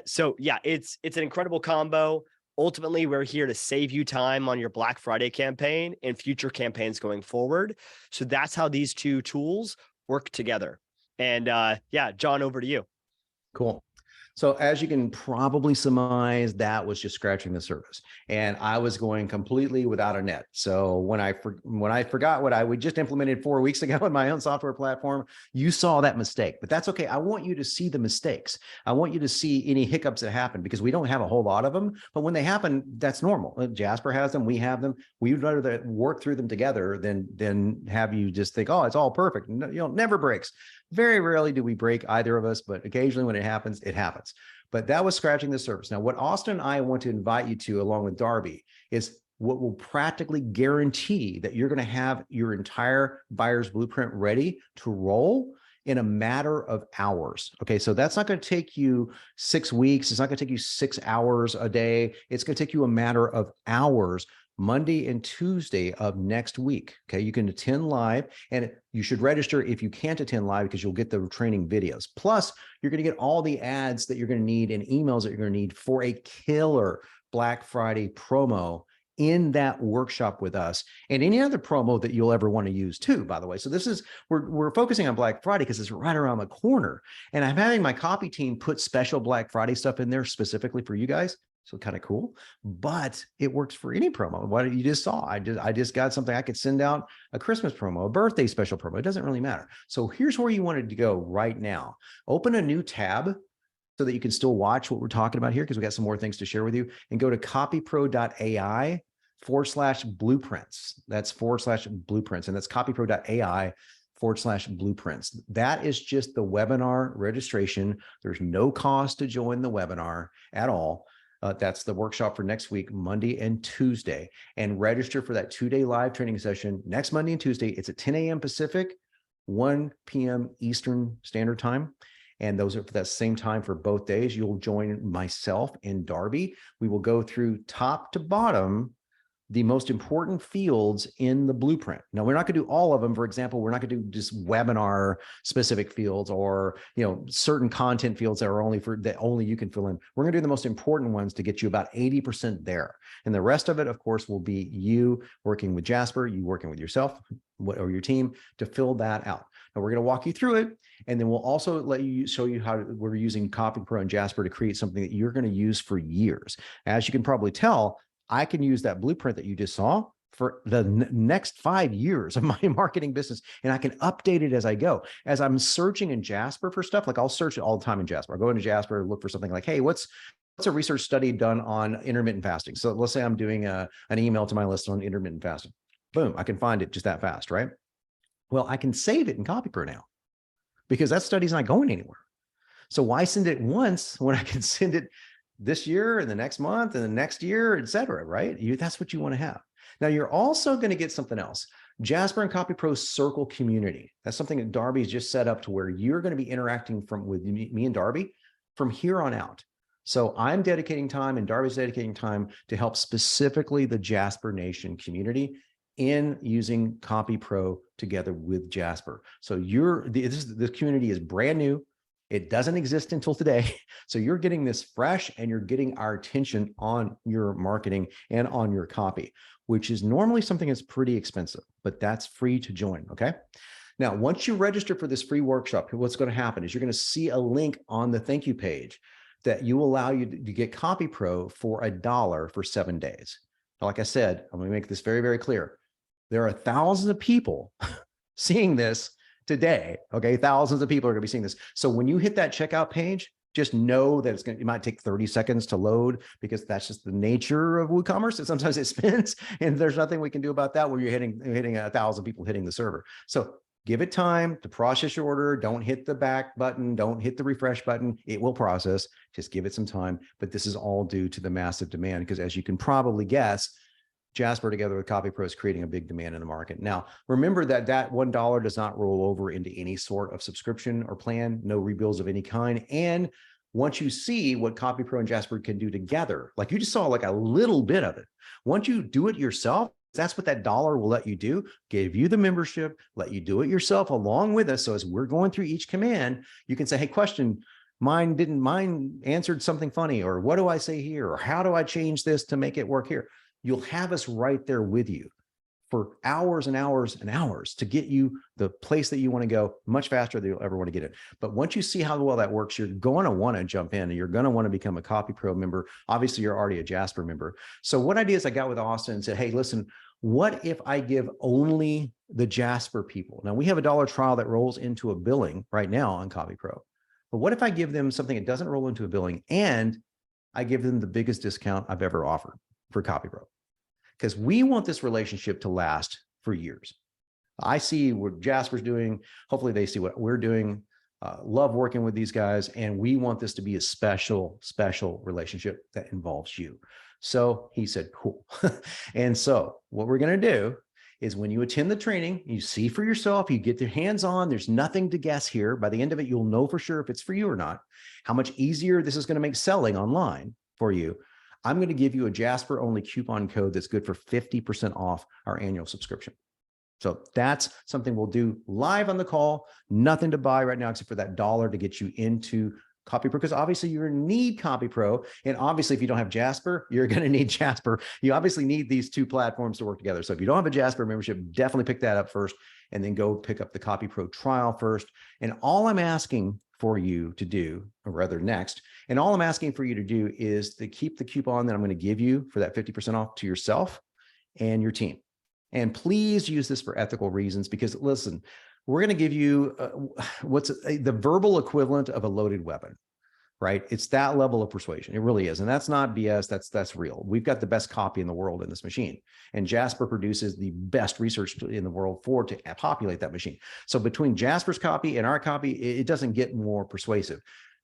So yeah, it's an incredible combo. Ultimately, we're here to save you time on your Black Friday campaign and future campaigns going forward. So that's how these two tools work together. And yeah, Jon, over to you. Cool. So as you can probably surmise, that was just scratching the surface, and I was going completely without a net. So when I forgot what we just implemented 4 weeks ago in my own software platform, you saw that mistake, but that's okay. I want you to see the mistakes. I want you to see any hiccups that happen, because we don't have a whole lot of them, but when they happen, that's normal. Jasper has them, we have them. We would rather work through them together than have you just think, oh, it's all perfect. No, never breaks. Very rarely do we break, either of us, but occasionally when it happens, it happens. But that was scratching the surface. Now, what Austin and I want to invite you to, along with Darby, is what will practically guarantee that you're going to have your entire buyer's blueprint ready to roll in a matter of hours. Okay, so that's not going to take you 6 weeks. It's not going to take you 6 hours a day. It's going to take you a matter of hours, Monday and Tuesday of next week. Okay, you can attend live, and you should register if you can't attend live, because you'll get the training videos. Plus, you're going to get all the ads that you're going to need and emails that you're going to need for a killer Black Friday promo in that workshop with us, and any other promo that you'll ever want to use too, by the way. So this is, we're focusing on Black Friday because it's right around the corner, and I'm having my copy team put special Black Friday stuff in there specifically for you guys. So kind of cool, but it works for any promo. What you just saw, I just got something. I could send out a Christmas promo, a birthday special promo. It doesn't really matter. So here's where you wanted to go right now. Open a new tab so that you can still watch what we're talking about here, because we got some more things to share with you, and go to copypro.ai/blueprints. That's /blueprints. And that's copypro.ai/blueprints. That is just the webinar registration. There's no cost to join the webinar at all. That's the workshop for next week, Monday and Tuesday. And register for that 2-day live training session next Monday and Tuesday. It's at 10 a.m. Pacific, 1 p.m. Eastern Standard Time. And those are for that same time for both days. You'll join myself and Darby. We will go through top to bottom the most important fields in the blueprint. Now, we're not going to do all of them. For example, we're not going to do just webinar specific fields, or certain content fields that are only you can fill in. We're going to do the most important ones to get you about 80% there. And the rest of it, of course, will be you working with Jasper, you working with yourself or your team to fill that out. Now, we're going to walk you through it, and then we'll also show you how we're using CopyPro and Jasper to create something that you're going to use for years. As you can probably tell, I can use that blueprint that you just saw for the next 5 years of my marketing business, and I can update it as I go. As I'm searching in Jasper for stuff, like I'll search it all the time in Jasper. I'll go into Jasper, look for something like, hey, what's a research study done on intermittent fasting? So let's say I'm doing an email to my list on intermittent fasting. Boom, I can find it just that fast, right? Well, I can save it in CopyPro now because that study's not going anywhere. So why send it once when I can send it this year and the next month and the next year, et cetera, right? That's what you want to have. Now, you're also going to get something else. Jasper and CopyPro Circle Community. That's something that Darby's just set up to where you're going to be interacting with me and Darby from here on out. So I'm dedicating time and Darby's dedicating time to help specifically the Jasper Nation community in using CopyPro together with Jasper. So this community is brand new. It doesn't exist until today. So you're getting this fresh and you're getting our attention on your marketing and on your copy, which is normally something that's pretty expensive, but that's free to join, okay? Now, once you register for this free workshop, what's going to happen is you're going to see a link on the thank you page that you allow you to get CopyPro for $1 for 7 days. Now, like I said, I'm going to make this very, very clear. There are thousands of people seeing this today. Okay. Thousands of people are going to be seeing this. So when you hit that checkout page, just know that it might take 30 seconds to load because that's just the nature of WooCommerce. And sometimes it spins and there's nothing we can do about that when you're hitting 1,000 people hitting the server. So give it time to process your order. Don't hit the back button. Don't hit the refresh button. It will process. Just give it some time. But this is all due to the massive demand because as you can probably guess, Jasper together with CopyPro is creating a big demand in the market. Now, remember that $1 does not roll over into any sort of subscription or plan, no rebills of any kind. And once you see what CopyPro and Jasper can do together, like you just saw like a little bit of it. Once you do it yourself, that's what that $1 will let you do, give you the membership, let you do it yourself along with us. So as we're going through each command, you can say, hey, question, mine answered something funny, or what do I say here? Or how do I change this to make it work here? You'll have us right there with you for hours and hours and hours to get you the place that you want to go much faster than you'll ever want to get it. But once you see how well that works, you're going to want to jump in and you're going to want to become a CopyPro member. Obviously, you're already a Jasper member. So what ideas I got with Austin and said, hey, listen, what if I give only the Jasper people? Now we have a $1 trial that rolls into a billing right now on CopyPro. But what if I give them something that doesn't roll into a billing and I give them the biggest discount I've ever offered for CopyPro? Because we want this relationship to last for years. I see what Jasper's doing. Hopefully they see what we're doing. Love working with these guys. And we want this to be a special, special relationship that involves you. So he said, cool. And so what we're going to do is when you attend the training, you see for yourself, you get your hands on, there's nothing to guess here. By the end of it, you'll know for sure if it's for you or not, how much easier this is going to make selling online for you. I'm going to give you a Jasper only coupon code that's good for 50% off our annual subscription. So that's something we'll do live on the call. Nothing to buy right now except for that $1 to get you into CopyPro, because obviously you're going to need CopyPro. And obviously, if you don't have Jasper, you're going to need Jasper. You obviously need these two platforms to work together. So if you don't have a Jasper membership, definitely pick that up first and then go pick up the CopyPro trial first. And all I'm asking for you to do, or rather next, and all I'm asking for you to do is to keep the coupon that I'm going to give you for that 50% off to yourself and your team. And please use this for ethical reasons, because listen, we're going to give you the verbal equivalent of a loaded weapon, right? It's that level of persuasion. It really is. And that's not BS. That's real. We've got the best copy in the world in this machine. And Jasper produces the best research in the world to populate that machine. So between Jasper's copy and our copy, it doesn't get more persuasive.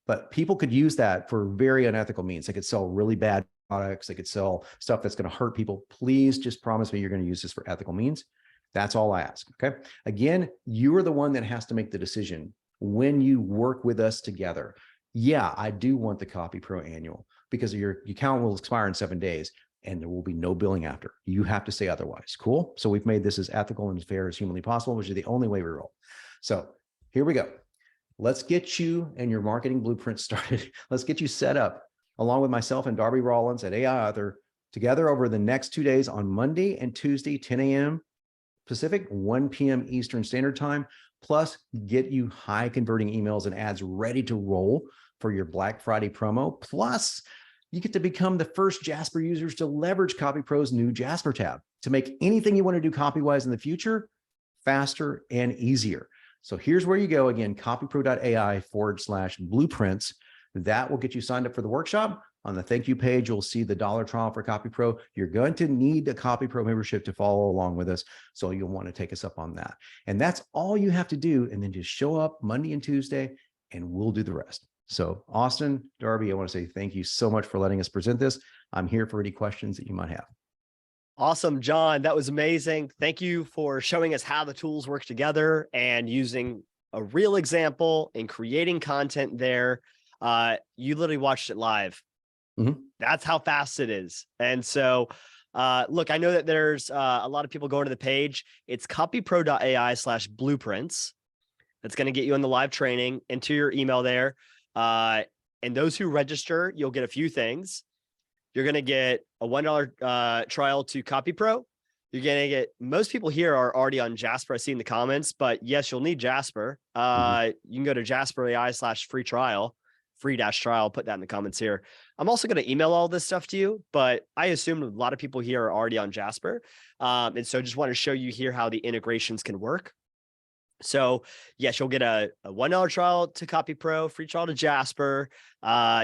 But people could use that for very unethical means. They could sell really bad products. They could sell stuff that's going to hurt people. Please just promise me you're going to use this for ethical means. That's all I ask. Okay. Again, you are the one that has to make the decision when you work with us together. Yeah, I do want the CopyPro annual because your account will expire in 7 days and there will be no billing after. You have to say otherwise. Cool. So we've made this as ethical and as fair as humanly possible, which is the only way we roll. So here we go. Let's get you and your marketing blueprint started. Let's get you set up along with myself and Darby Rollins at AI Author together over the next 2 days on Monday and Tuesday, 10 a.m. Pacific, 1 p.m. Eastern Standard Time, plus get you high converting emails and ads ready to roll for your Black Friday promo. Plus, you get to become the first Jasper users to leverage CopyPro's new Jasper tab to make anything you want to do copy-wise in the future faster and easier. So here's where you go again, copypro.ai/blueprints. That will get you signed up for the workshop. On the thank you page, you'll see the dollar trial for CopyPro. You're going to need a CopyPro membership to follow along with us. So you'll want to take us up on that. And that's all you have to do. And then just show up Monday and Tuesday, and we'll do the rest. So Austin, Darby, I want to say thank you so much for letting us present this. I'm here for any questions that you might have. Awesome, John. That was amazing. Thank you for showing us how the tools work together and using a real example and creating content there. You literally watched it live. That's how fast it is. And so, look, I know that there's a lot of people going to the page. It's copypro.ai/blueprints. That's going to get you in the live training into your email there. And those who register, you'll get a few things. You're going to get a $1 trial to CopyPro. You're going to get, most people here are already on Jasper. I see in the comments, but yes, you'll need Jasper. You can go to Jasper.ai/free trial, free-trial, put that in the comments here. I'm also going to email all this stuff to you, but I assume a lot of people here are already on Jasper. And so just want to show you here how the integrations can work. So yes, you'll get a $1 trial to CopyPro, free trial to Jasper.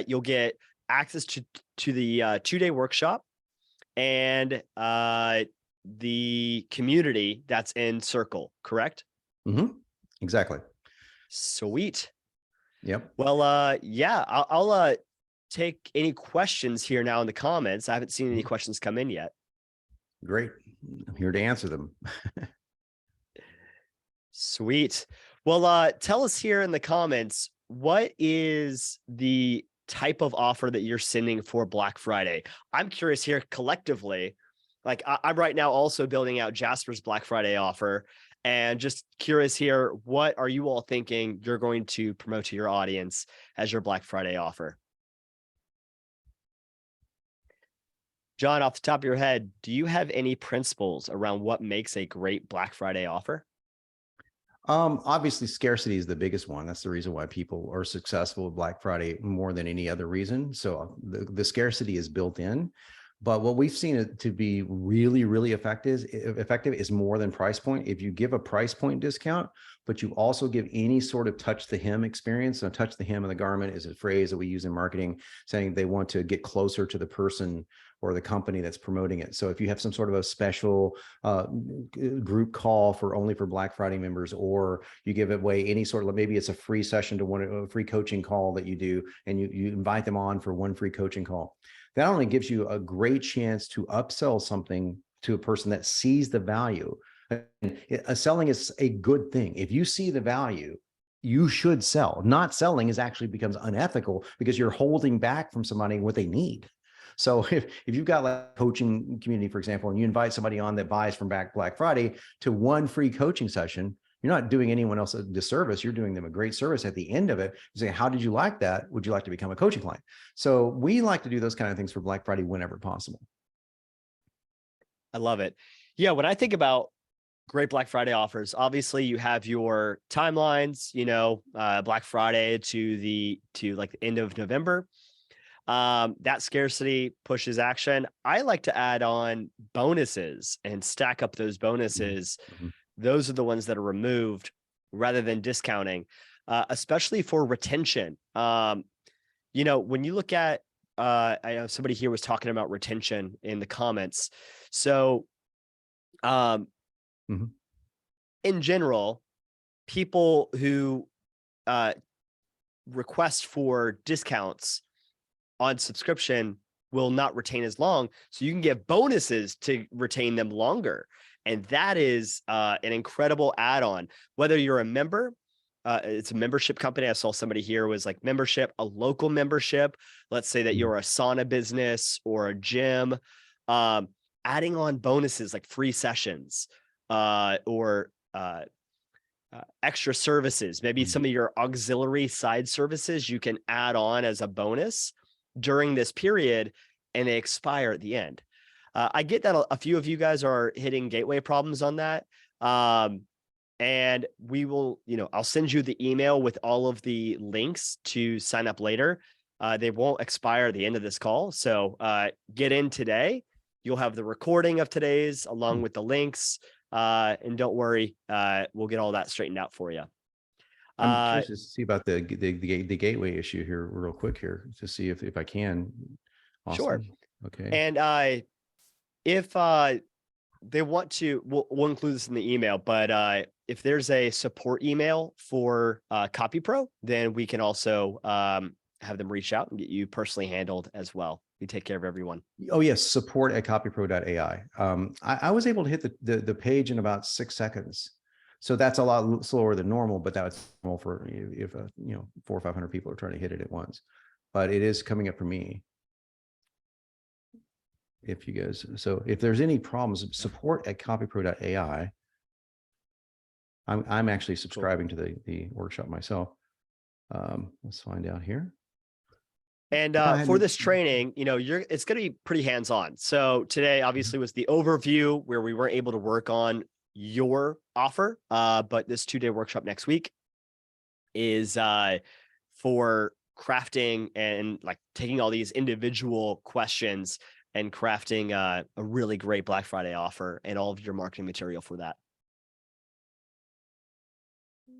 You'll get access to the 2-day workshop and the community that's in Circle, correct? Exactly. Sweet. Yep. Well, yeah, I'll take any questions here now in the comments. I haven't seen any questions come in yet. Great. I'm here to answer them. Sweet. Well, tell us here in the comments, what is the type of offer that you're sending for Black Friday? I'm curious here collectively, like I'm right now also building out Jasper's Black Friday offer, and just curious here, what are you all thinking you're going to promote to your audience as your Black Friday offer? John, off the top of your head, do you have any principles around what makes a great Black Friday offer? Obviously scarcity is the biggest one. That's the reason why people are successful with Black Friday more than any other reason. So the scarcity is built in, but what we've seen it to be really, really effective is more than price point. If you give a price point discount, but you also give any sort of touch the hem experience. So touch the hem of the garment is a phrase that we use in marketing, saying they want to get closer to the person or the company that's promoting it. So if you have some sort of a special group call only for Black Friday members, or you give away any sort of, maybe it's a free session to a free coaching call that you do, and you invite them on for one free coaching call, that only gives you a great chance to upsell something to a person that sees the value. And selling is a good thing. If you see the value, you should sell. Not selling actually becomes unethical because you're holding back from somebody what they need. So if you've got like a coaching community, for example, and you invite somebody on that buys from Black Friday to one free coaching session, you're not doing anyone else a disservice. You're doing them a great service at the end of it. You say, how did you like that? Would you like to become a coaching client? So we like to do those kind of things for Black Friday whenever possible. I love it. Yeah, when I think about great Black Friday offers, obviously you have your timelines, Black Friday to like the end of November. That scarcity pushes action. I like to add on bonuses and stack up those bonuses. Those are the ones that are removed rather than discounting, especially for retention. When you look at, I know somebody here was talking about retention in the comments. So, in general, people who request for discounts on subscription will not retain as long. So you can get bonuses to retain them longer. And that is an incredible add-on. Whether you're a member, it's a membership company. I saw somebody here was like membership, a local membership. Let's say that you're a sauna business or a gym, adding on bonuses like free sessions or extra services. Maybe some of your auxiliary side services you can add on as a bonus during this period, and they expire at the end. I get that a few of you guys are hitting gateway problems on that. And we will, I'll send you the email with all of the links to sign up later. They won't expire at the end of this call. So get in today. You'll have the recording of today's along with the links. And don't worry, we'll get all that straightened out for you. I'm curious to see about the gateway issue here real quick here to see if I can. Sure. Awesome. Okay. And if they want to, we'll include this in the email, but if there's a support email for CopyPro, then we can also have them reach out and get you personally handled as well. We take care of everyone. Oh yes, support at copypro.ai. I was able to hit the page in about 6 seconds. So that's a lot slower than normal, but that's normal for if 400 or 500 people are trying to hit it at once. But it is coming up for me. If you guys, so if there's any problems, support at copypro.ai. I'm actually subscribing to the workshop myself. Let's find out here. And for this training, it's going to be pretty hands-on. So today, obviously, was the overview where we weren't able to work on your offer, but this 2-day workshop next week is for crafting and like taking all these individual questions and crafting a really great Black Friday offer and all of your marketing material for that.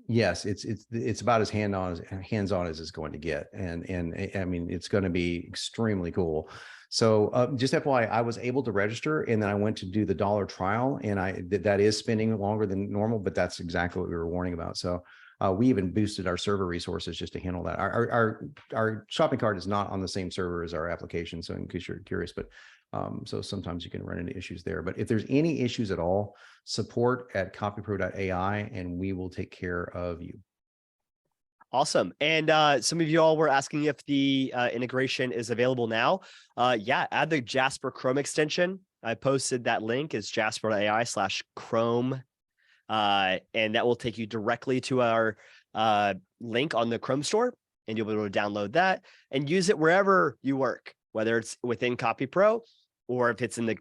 Yes, it's about as hands-on as it's going to get, and I mean it's going to be extremely cool. So just FYI, I was able to register, and then I went to do the $1 trial, and that is spending longer than normal, but that's exactly what we were warning about. So we even boosted our server resources just to handle that. Our shopping cart is not on the same server as our application, so in case you're curious, but so sometimes you can run into issues there. But if there's any issues at all, support at copypro.ai, and we will take care of you. Awesome. And some of you all were asking if the integration is available now. Yeah, add the Jasper Chrome extension. I posted that link is Jasper.ai/Chrome. And that will take you directly to our link on the Chrome store, and you'll be able to download that and use it wherever you work, whether it's within CopyPro or if it's in the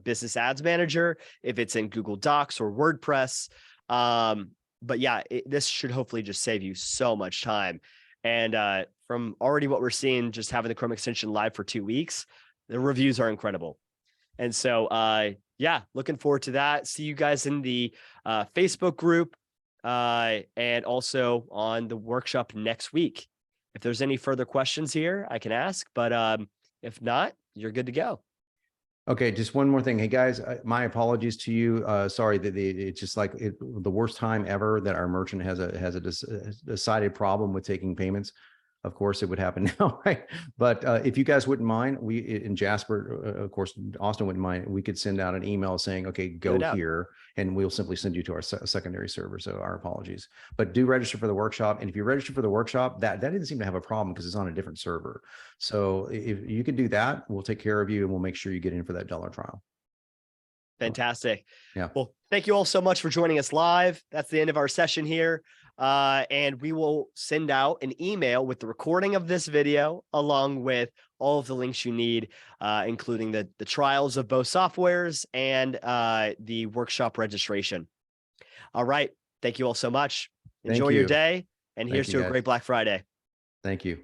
Business Ads Manager, if it's in Google Docs or WordPress. But yeah, this should hopefully just save you so much time. And from already what we're seeing, just having the Chrome extension live for 2 weeks, the reviews are incredible. And so, yeah, looking forward to that. See you guys in the Facebook group and also on the workshop next week. If there's any further questions here, I can ask, but if not, you're good to go. Okay, just one more thing. Hey guys, my apologies to you. Sorry that it's just like the worst time ever that our merchant has a decided problem with taking payments. Of course, it would happen now, right? But if you guys wouldn't mind, we in Jasper, of course, Austin wouldn't mind, we could send out an email saying, okay, go here, and we'll simply send you to our secondary server. So our apologies. But do register for the workshop. And if you register for the workshop, that didn't seem to have a problem because it's on a different server. So if you can do that, we'll take care of you, and we'll make sure you get in for that $1 trial. Fantastic. Yeah. Well, thank you all so much for joining us live. That's the end of our session here. And we will send out an email with the recording of this video, along with all of the links you need, including the trials of both softwares and the workshop registration. All right. Thank you all so much. Enjoy your day. And here's to a great Black Friday. Thank you.